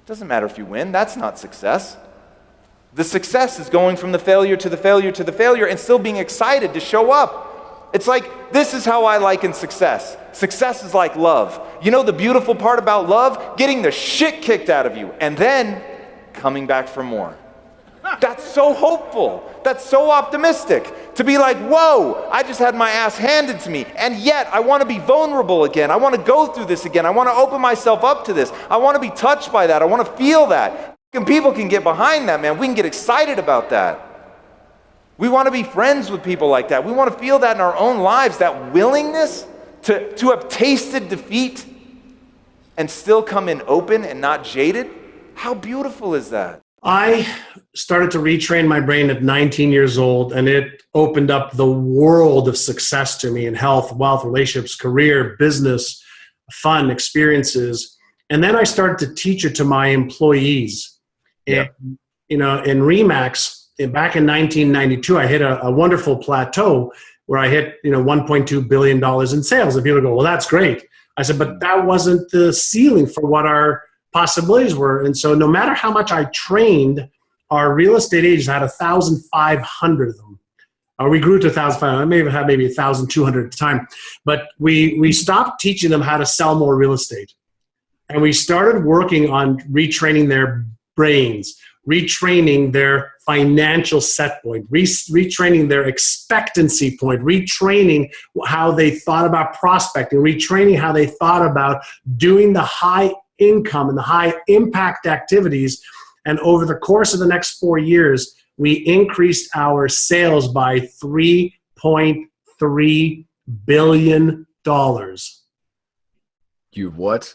Doesn't matter if you win, that's not success. The success is going from the failure to the failure to the failure and still being excited to show up. It's like, this is how I liken success. Success is like love. You know the beautiful part about love? Getting the shit kicked out of you and then coming back for more. That's so hopeful. That's so optimistic. To be like, whoa, I just had my ass handed to me, and yet I want to be vulnerable again. I want to go through this again. I want to open myself up to this. I want to be touched by that. I want to feel that. And people can get behind that, man. We can get excited about that. We want to be friends with people like that. We want to feel that in our own lives, that willingness to have tasted defeat and still come in open and not jaded. How beautiful is that? I started to retrain my brain at 19 years old, and it opened up the world of success to me in health, wealth, relationships, career, business, fun, experiences. And then I started to teach it to my employees. Yeah. And, in Remax, back in 1992, I hit a wonderful plateau where I hit, $1.2 billion in sales. And people go, well, that's great. I said, but that wasn't the ceiling for what our possibilities were. And so no matter how much I trained, our real estate agents had 1,500 of them. We grew to 1,500. I may have had maybe 1,200 at the time. But we stopped teaching them how to sell more real estate. And we started working on retraining their brains, retraining their financial set point, retraining their expectancy point, retraining how they thought about prospecting, retraining how they thought about doing the high income and the high impact activities. And over the course of the next 4 years, we increased our sales by $3.3 billion. You what?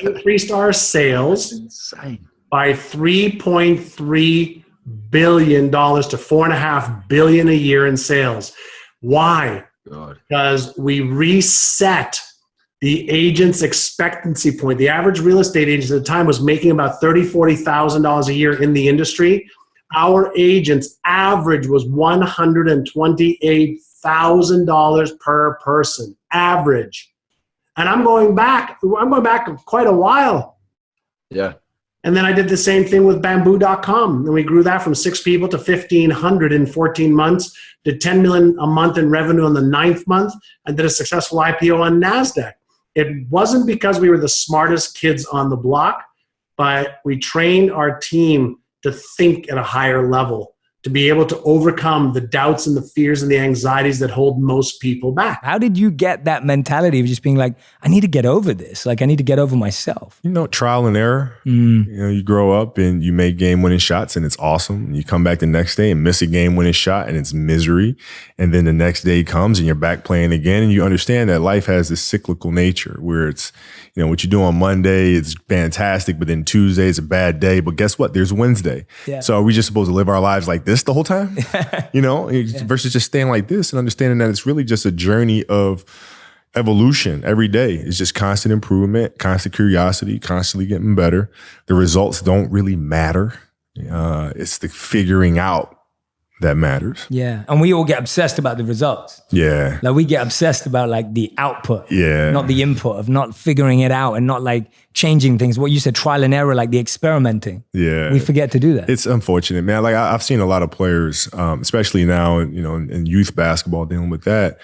Increased our sales by $3.3 billion to $4.5 billion a year in sales. Why? God. Because we reset the agent's expectancy point. The average real estate agent at the time was making about $30,000, $40,000 a year in the industry. Our agent's average was $128,000 per person, average. And I'm going back quite a while. Yeah. And then I did the same thing with bamboo.com. And we grew that from 6 people to 1,500 in 14 months, did 10 million a month in revenue on the 9th month, and did a successful IPO on NASDAQ. It wasn't because we were the smartest kids on the block, but we trained our team to think at a higher level, to be able to overcome the doubts and the fears and the anxieties that hold most people back. How did you get that mentality of just being like, I need to get over this. Like, I need to get over myself. Trial and error. You grow up and you make game-winning shots and it's awesome. You come back the next day and miss a game-winning shot and it's misery. And then the next day comes and you're back playing again. And you understand that life has this cyclical nature where it's, what you do on Monday is fantastic, but then Tuesday is a bad day. But guess what? There's Wednesday. Yeah. So are we just supposed to live our lives like this the whole time? Versus just staying like this and understanding that it's really just a journey of evolution every day. It's just constant improvement, constant curiosity, constantly getting better. The results don't really matter. It's the figuring out that matters. Yeah. And we all get obsessed about the results. Yeah. Like we get obsessed about like the output. Yeah. Not the input, of not figuring it out and not like changing things. What you said, trial and error, like the experimenting. Yeah. We forget to do that. It's unfortunate, man. Like I've seen a lot of players, especially now, in youth basketball dealing with that.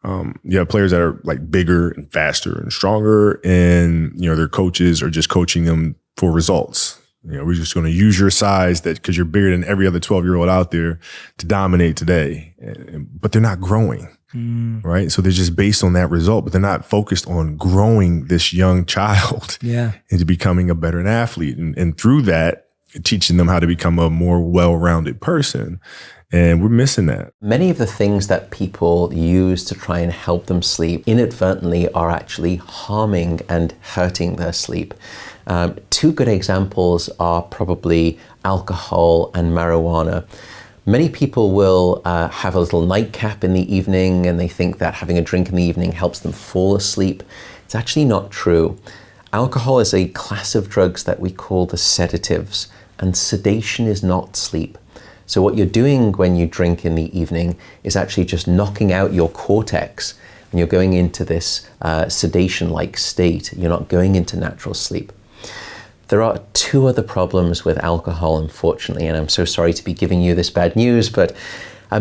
You have players that are like bigger and faster and stronger, and their coaches are just coaching them for results. We're just going to use your size because you're bigger than every other 12-year-old out there to dominate today. But they're not growing, right? So they're just based on that result, but they're not focused on growing this young child into becoming a better athlete. And through that, teaching them how to become a more well-rounded person. And we're missing that. Many of the things that people use to try and help them sleep inadvertently are actually harming and hurting their sleep. 2 good examples are probably alcohol and marijuana. Many people will have a little nightcap in the evening and they think that having a drink in the evening helps them fall asleep. It's actually not true. Alcohol is a class of drugs that we call the sedatives, and sedation is not sleep. So what you're doing when you drink in the evening is actually just knocking out your cortex, and you're going into this sedation-like state. You're not going into natural sleep. There are 2 other problems with alcohol, unfortunately, and I'm so sorry to be giving you this bad news, but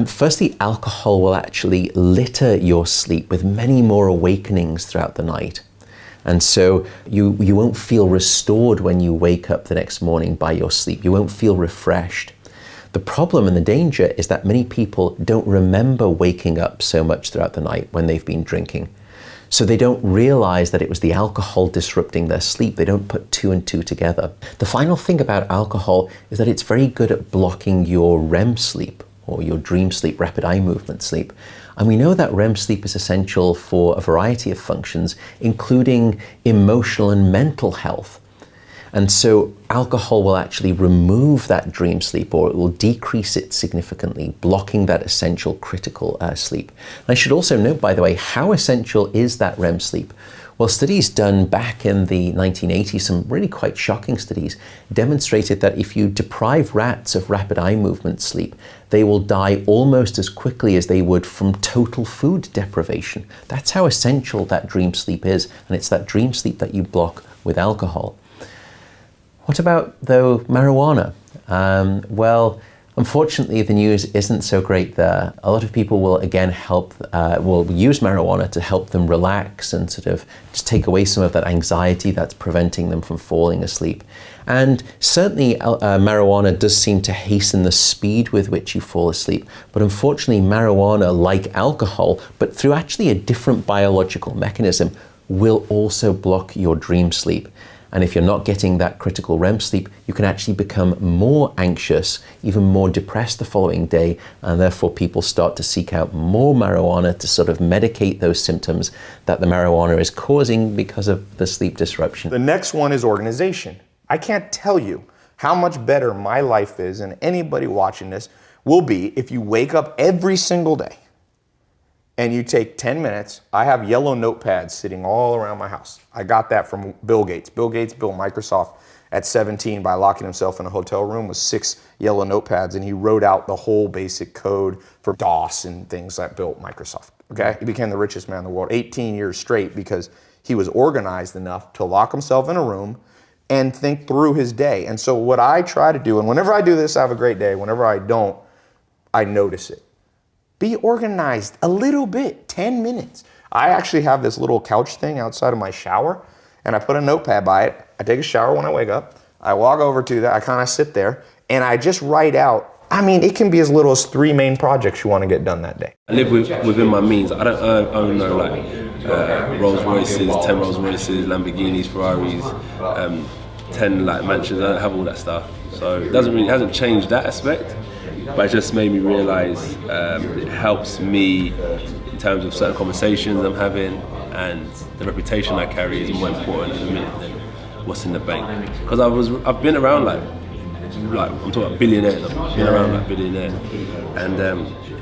firstly, alcohol will actually litter your sleep with many more awakenings throughout the night. And so you won't feel restored when you wake up the next morning by your sleep. You won't feel refreshed. The problem and the danger is that many people don't remember waking up so much throughout the night when they've been drinking. So they don't realize that it was the alcohol disrupting their sleep. They don't put 2 and 2 together. The final thing about alcohol is that it's very good at blocking your REM sleep, or your dream sleep, rapid eye movement sleep. And we know that REM sleep is essential for a variety of functions, including emotional and mental health. And so alcohol will actually remove that dream sleep, or it will decrease it significantly, blocking that essential critical sleep. And I should also note, by the way, how essential is that REM sleep? Well, studies done back in the 1980s, some really quite shocking studies, demonstrated that if you deprive rats of rapid eye movement sleep, they will die almost as quickly as they would from total food deprivation. That's how essential that dream sleep is, and it's that dream sleep that you block with alcohol. What about, though, marijuana? Well, unfortunately, the news isn't so great there. A lot of people will again will use marijuana to help them relax and sort of just take away some of that anxiety that's preventing them from falling asleep. And certainly marijuana does seem to hasten the speed with which you fall asleep. But unfortunately, marijuana, like alcohol, but through actually a different biological mechanism, will also block your dream sleep. And if you're not getting that critical REM sleep, you can actually become more anxious, even more depressed the following day, and therefore people start to seek out more marijuana to sort of medicate those symptoms that the marijuana is causing because of the sleep disruption. The next one is organization. I can't tell you how much better my life is, and anybody watching this will be, if you wake up every single day and you take 10 minutes. I have yellow notepads sitting all around my house. I got that from Bill Gates. Bill Gates built Microsoft at 17 by locking himself in a hotel room with 6 yellow notepads, and he wrote out the whole basic code for DOS and things that built Microsoft. Okay, he became the richest man in the world 18 years straight because he was organized enough to lock himself in a room and think through his day. And so what I try to do, and whenever I do this, I have a great day. Whenever I don't, I notice it. Be organized a little bit, 10 minutes. I actually have this little couch thing outside of my shower, and I put a notepad by it. I take a shower when I wake up. I walk over to that, I kind of sit there, and I just write out, I mean, it can be as little as 3 main projects you want to get done that day. I live within my means. I don't own no Rolls Royces, 10 Rolls Royces, Lamborghinis, Ferraris, 10 mansions. I don't have all that stuff. So it hasn't changed that aspect. But it just made me realise it helps me in terms of certain conversations I'm having, and the reputation I carry is more important in a minute than what's in the bank. Because I've been around like I'm talking about billionaires. I've been around like billionaires, and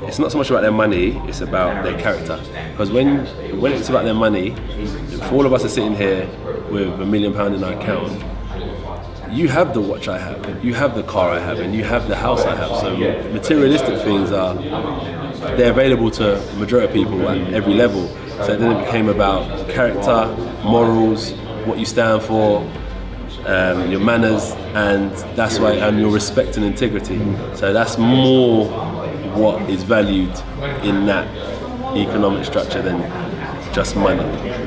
it's not so much about their money; it's about their character. Because when it's about their money, if all of us are sitting here with £1 million in our account, you have the watch I have, you have the car I have, and you have the house I have. So materialistic things they're available to the majority of people at every level. So then it became about character, morals, what you stand for, your manners, and that's why, and your respect and integrity. So that's more what is valued in that economic structure than just money.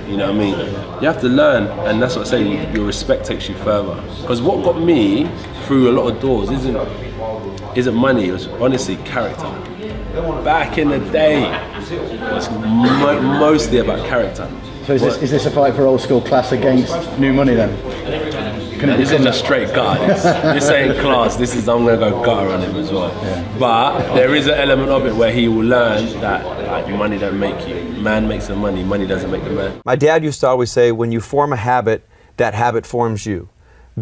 You know what I mean? You have to learn, and that's what I say, your respect takes you further. Because what got me through a lot of doors isn't money, it was honestly character. Back in the day, it was mostly about character. So is this a fight for old school class against new money then? This isn't a straight gut. This ain't class. This is, I'm going to go gutter on him as well. Yeah. But there is an element of it where he will learn that money don't make you. Man makes the money. Money doesn't make the man. My dad used to always say, when you form a habit, that habit forms you,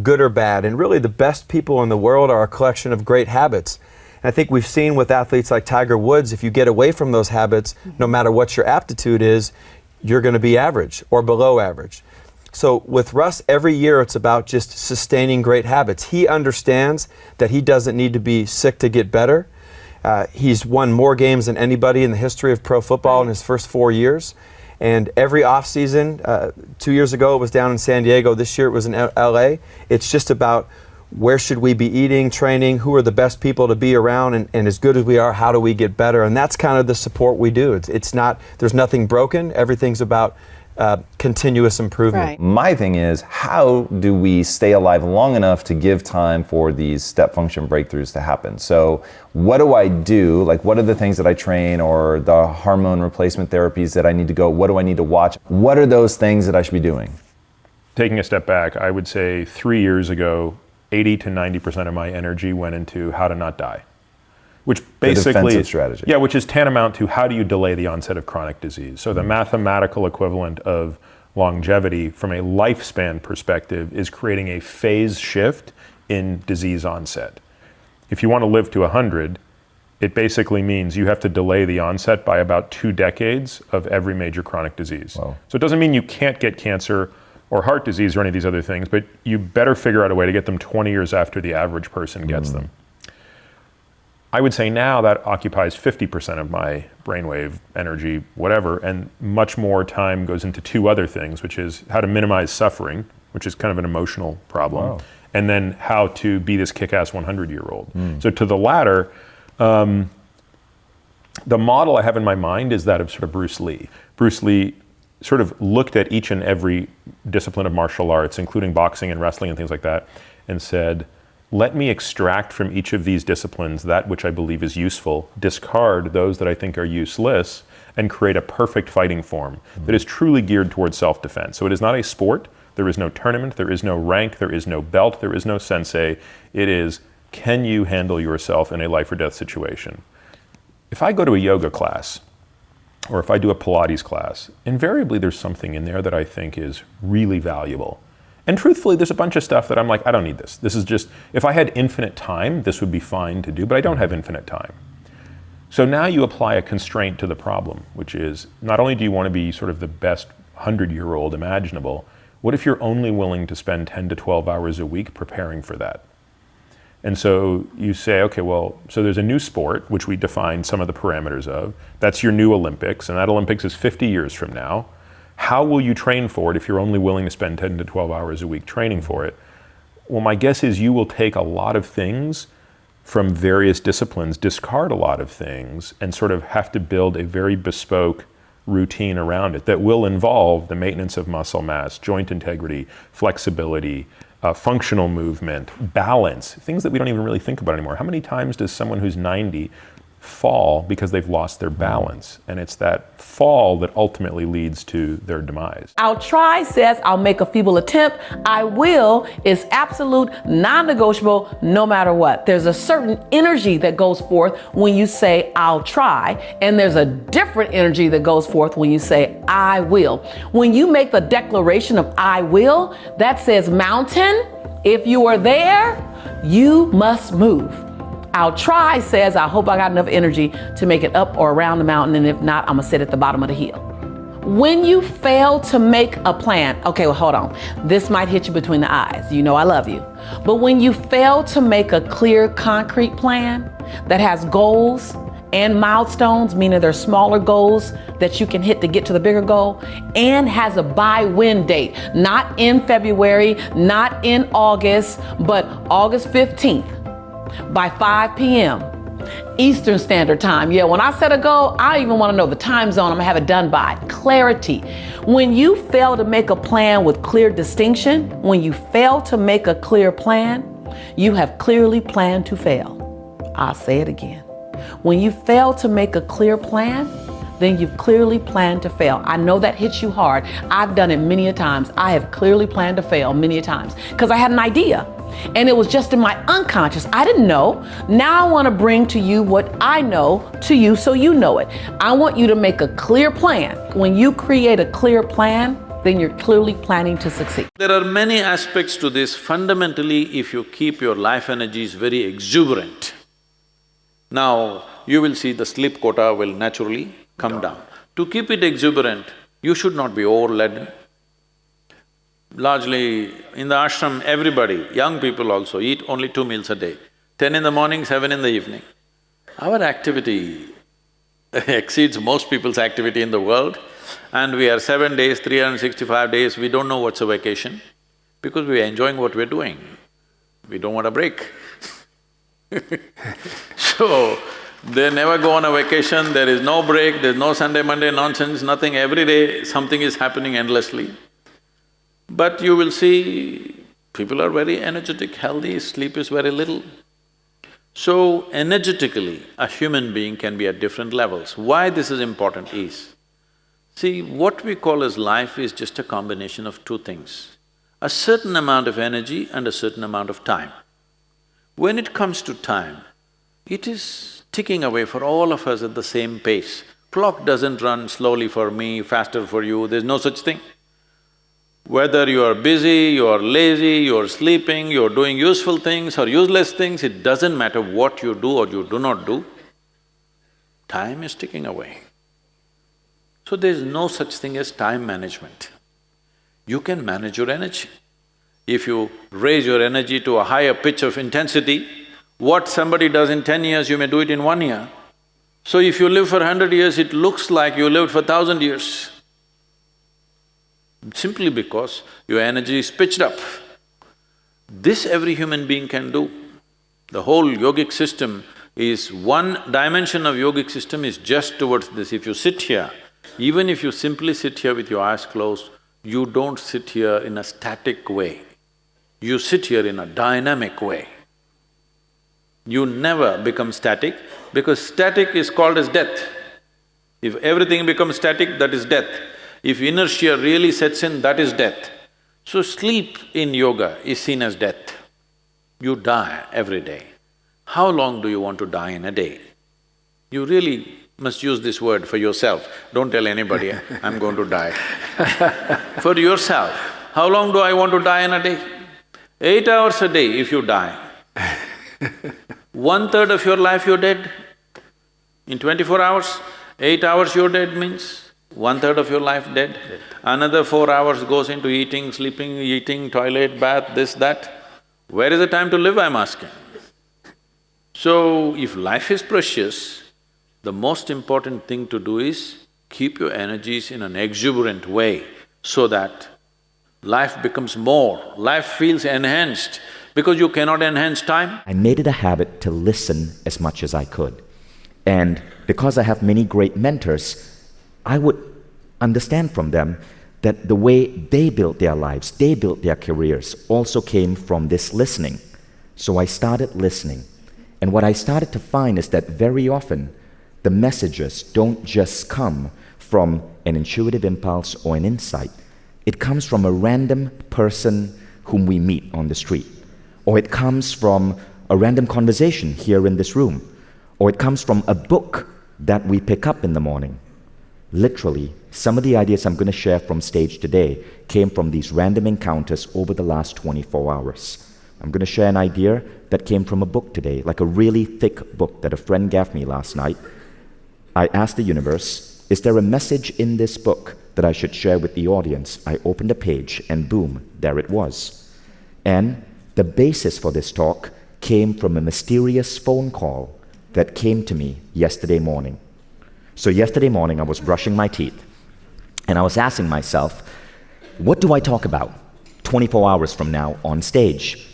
good or bad. And really the best people in the world are a collection of great habits. And I think we've seen with athletes like Tiger Woods, if you get away from those habits, no matter what your aptitude is, you're going to be average or below average. So with Russ, every year it's about just sustaining great habits. He understands that he doesn't need to be sick to get better. He's won more games than anybody in the history of pro football in his first 4 years. And every offseason, 2 years ago it was down in San Diego, this year it was in LA. It's just about where should we be eating, training, who are the best people to be around, and as good as we are, how do we get better? And that's kind of the support we do. It's not, there's nothing broken, everything's about continuous improvement. Right. My thing is, how do we stay alive long enough to give time for these step function breakthroughs to happen? So what do I do? Like, what are the things that I train, or the hormone replacement therapies that I need to go? What do I need to watch? What are those things that I should be doing? Taking a step back, I would say 3 years ago, 80 to 90% of my energy went into how to not die, which basically, the defensive strategy. Yeah, which is tantamount to how do you delay the onset of chronic disease. So the mathematical equivalent of longevity from a lifespan perspective is creating a phase shift in disease onset. If you want to live to 100, it basically means you have to delay the onset by about 2 decades of every major chronic disease. Wow. So it doesn't mean you can't get cancer or heart disease or any of these other things, but you better figure out a way to get them 20 years after the average person gets them. I would say now that occupies 50% of my brainwave energy, whatever, and much more time goes into 2 other things, which is how to minimize suffering, which is kind of an emotional problem, wow. and then how to be this kick-ass 100-year-old. So to the latter, the model I have in my mind is that of sort of Bruce Lee. Bruce Lee sort of looked at each and every discipline of martial arts, including boxing and wrestling and things like that, and said, let me extract from each of these disciplines that which I believe is useful, discard those that I think are useless, and create a perfect fighting form that is truly geared towards self-defense. So it is not a sport, there is no tournament, there is no rank, there is no belt, there is no sensei. It is, can you handle yourself in a life or death situation? If I go to a yoga class, or if I do a Pilates class, invariably there's something in there that I think is really valuable. And truthfully, there's a bunch of stuff that I'm like, I don't need this. This is just, if I had infinite time, this would be fine to do, but I don't have infinite time. So now you apply a constraint to the problem, which is, not only do you want to be sort of the best 100-year-old imaginable, what if you're only willing to spend 10 to 12 hours a week preparing for that? And so you say, okay, well, so there's a new sport, which we define some of the parameters of. That's your new Olympics, and that Olympics is 50 years from now. How will you train for it if you're only willing to spend 10 to 12 hours a week training for it? Well, my guess is you will take a lot of things from various disciplines, discard a lot of things, and sort of have to build a very bespoke routine around it that will involve the maintenance of muscle mass, joint integrity, flexibility, functional movement, balance, things that we don't even really think about anymore. How many times does someone who's 90 fall because they've lost their balance? And it's that fall that ultimately leads to their demise. I'll try says I'll make a feeble attempt. I will is absolute, non-negotiable, no matter what. There's a certain energy that goes forth when you say I'll try, and there's a different energy that goes forth when you say I will. When you make the declaration of I will, that says mountain, if you are there, you must move. I'll try says, I hope I got enough energy to make it up or around the mountain, and if not, I'm gonna sit at the bottom of the hill. When you fail to make a plan, okay, well, hold on. This might hit you between the eyes. You know I love you. But when you fail to make a clear, concrete plan that has goals and milestones, meaning they're smaller goals that you can hit to get to the bigger goal, and has a buy-win date, not in February, not in August, but August 15th. By 5 p.m. Eastern Standard Time. Yeah, when I set a goal, I even want to know the time zone I'm gonna have it done by. Clarity. When you fail to make a plan with clear distinction, when you fail to make a clear plan, you have clearly planned to fail. I'll say it again. When you fail to make a clear plan, then you've clearly planned to fail. I know that hits you hard. I've done it many a times. I have clearly planned to fail many a times because I had an idea. And it was just in my unconscious. I didn't know. Now I want to bring to you what I know to you so you know it. I want you to make a clear plan. When you create a clear plan, then you're clearly planning to succeed. There are many aspects to this. Fundamentally, if you keep your life energies very exuberant, now you will see the sleep quota will naturally come down. To keep it exuberant, you should not be overladen. Largely, in the ashram, everybody, young people also, eat only 2 meals a day. 10 in the morning, 7 in the evening. Our activity exceeds most people's activity in the world, and we are 7 days, 365 days, we don't know what's a vacation because we are enjoying what we're doing. We don't want a break. So, they never go on a vacation, there is no break, there's no Sunday, Monday nonsense, nothing. Every day something is happening endlessly. But you will see people are very energetic, healthy, sleep is very little. So energetically, a human being can be at different levels. Why this is important is, see, what we call as life is just a combination of 2 things, a certain amount of energy and a certain amount of time. When it comes to time, it is ticking away for all of us at the same pace. Clock doesn't run slowly for me, faster for you, there's no such thing. Whether you are busy, you are lazy, you are sleeping, you are doing useful things or useless things, it doesn't matter what you do or you do not do, time is ticking away. So there's no such thing as time management. You can manage your energy. If you raise your energy to a higher pitch of intensity, what somebody does in 10 years, you may do it in 1 year. So if you live for 100 years, it looks like you lived for 1,000 years. Simply because your energy is pitched up. This every human being can do. The whole yogic system is… one dimension of yogic system is just towards this. If you sit here, even if you simply sit here with your eyes closed, you don't sit here in a static way. You sit here in a dynamic way. You never become static, because static is called as death. If everything becomes static, that is death. If inertia really sets in, that is death. So sleep in yoga is seen as death. You die every day. How long do you want to die in a day? You really must use this word for yourself. Don't tell anybody, I'm going to die. For yourself, how long do I want to die in a day? 8 hours a day if you die. 1/3 of your life you're dead. In 24 hours, 8 hours you're dead means 1/3 of your life dead. Another 4 hours goes into eating, sleeping, eating, toilet, bath, this, that. Where is the time to live, I'm asking? So, if life is precious, the most important thing to do is keep your energies in an exuberant way so that life becomes more, life feels enhanced, because you cannot enhance time. I made it a habit to listen as much as I could. And because I have many great mentors, I would understand from them that the way they built their lives, they built their careers, also came from this listening. So I started listening. And what I started to find is that very often, the messages don't just come from an intuitive impulse or an insight. It comes from a random person whom we meet on the street. Or it comes from a random conversation here in this room. Or it comes from a book that we pick up in the morning. Literally, some of the ideas I'm going to share from stage today came from these random encounters over the last 24 hours. I'm going to share an idea that came from a book today, like a really thick book that a friend gave me last night. I asked the universe, is there a message in this book that I should share with the audience? I opened a page and boom, there it was. And the basis for this talk came from a mysterious phone call that came to me yesterday morning. So yesterday morning I was brushing my teeth and I was asking myself, what do I talk about 24 hours from now on stage?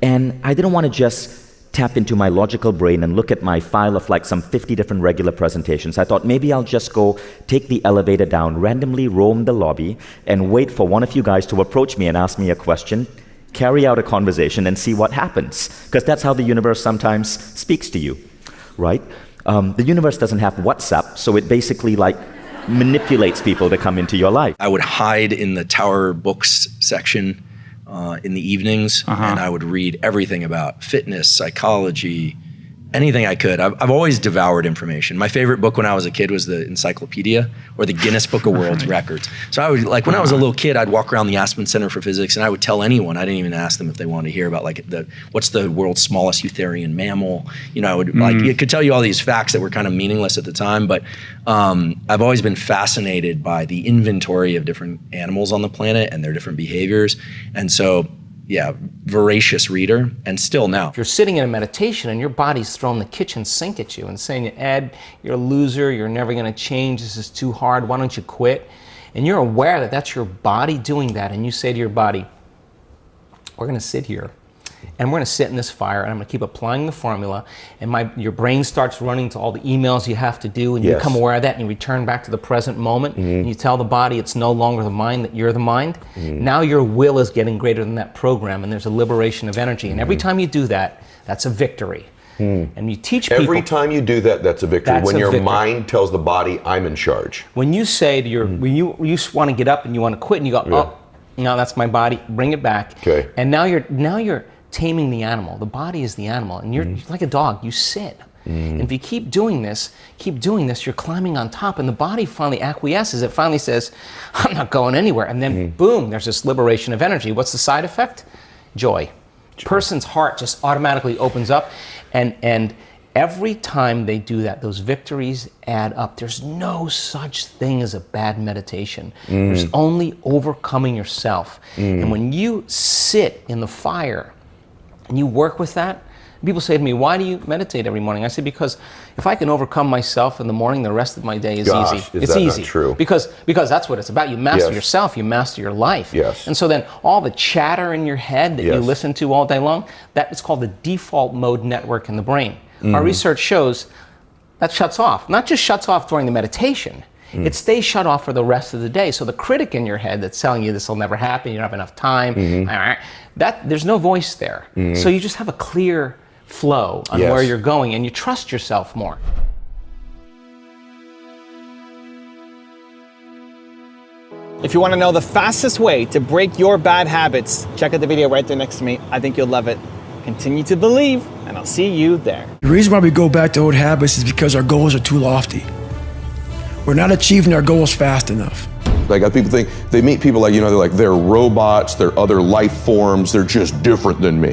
And I didn't want to just tap into my logical brain and look at my file of like some 50 different regular presentations. I thought maybe I'll just go take the elevator down, randomly roam the lobby, and wait for one of you guys to approach me and ask me a question, carry out a conversation, and see what happens. Because that's how the universe sometimes speaks to you, right? The universe doesn't have WhatsApp, so it basically like manipulates people to come into your life. I would hide in the Tower Books section in the evenings, and I would read everything about fitness, psychology, anything I could. I've always devoured information. My favorite book when I was a kid was the Encyclopedia or the Guinness Book of World Records. So I would, like when I was a little kid, I'd walk around the Aspen Center for Physics and I would tell anyone, I didn't even ask them if they wanted to hear about like what's the world's smallest eutherian mammal. You know, I would like, it could tell you all these facts that were kind of meaningless at the time, but I've always been fascinated by the inventory of different animals on the planet and their different behaviors. And so, yeah, voracious reader, and still now. If you're sitting in a meditation and your body's throwing the kitchen sink at you and saying, Ed, you're a loser, you're never gonna change, this is too hard, why don't you quit? And you're aware that that's your body doing that, and you say to your body, we're gonna sit here, and we're gonna sit in this fire, and I'm gonna keep applying the formula, and your brain starts running to all the emails you have to do, and you become aware of that, and you return back to the present moment, and you tell the body it's no longer the mind, that you're the mind. Now your will is getting greater than that program, and there's a liberation of energy, and every time you do that, that's a victory. And you teach people. Every time you do that, that's a victory. That's when a your victory. mind tells the body, I'm in charge. When you say to your, when you want to get up and you want to quit, and you go, oh, no, that's my body, bring it back. And now you're taming the animal. The body is the animal, and you're like a dog. You sit, And if you keep doing this, you're climbing on top, and the body finally acquiesces. It finally says, I'm not going anywhere. And then boom, there's this liberation of energy. What's the side effect? Joy. Person's heart just automatically opens up, and every time they do that, those victories add up. There's no such thing as a bad meditation. There's only overcoming yourself. And when you sit in the fire and you work with that, people say to me, why do you meditate every morning? I say, because if I can overcome myself in the morning, the rest of my day is easy. It's easy. Not true? Because that's what it's about. You master yourself, you master your life. Yes. And so then all the chatter in your head that you listen to all day long, that is called the default mode network in the brain. Our research shows that shuts off. Not just shuts off during the meditation, it stays shut off for the rest of the day. So the critic in your head that's telling you this will never happen, you don't have enough time, there's no voice there. So you just have a clear flow on where you're going, and you trust yourself more. If you want to know the fastest way to break your bad habits, check out the video right there next to me. I think you'll love it. Continue to believe, and I'll see you there. The reason why we go back to old habits is because our goals are too lofty. We're not achieving our goals fast enough. Like, people think, they meet people like, they're robots, they're other life forms, they're just different than me.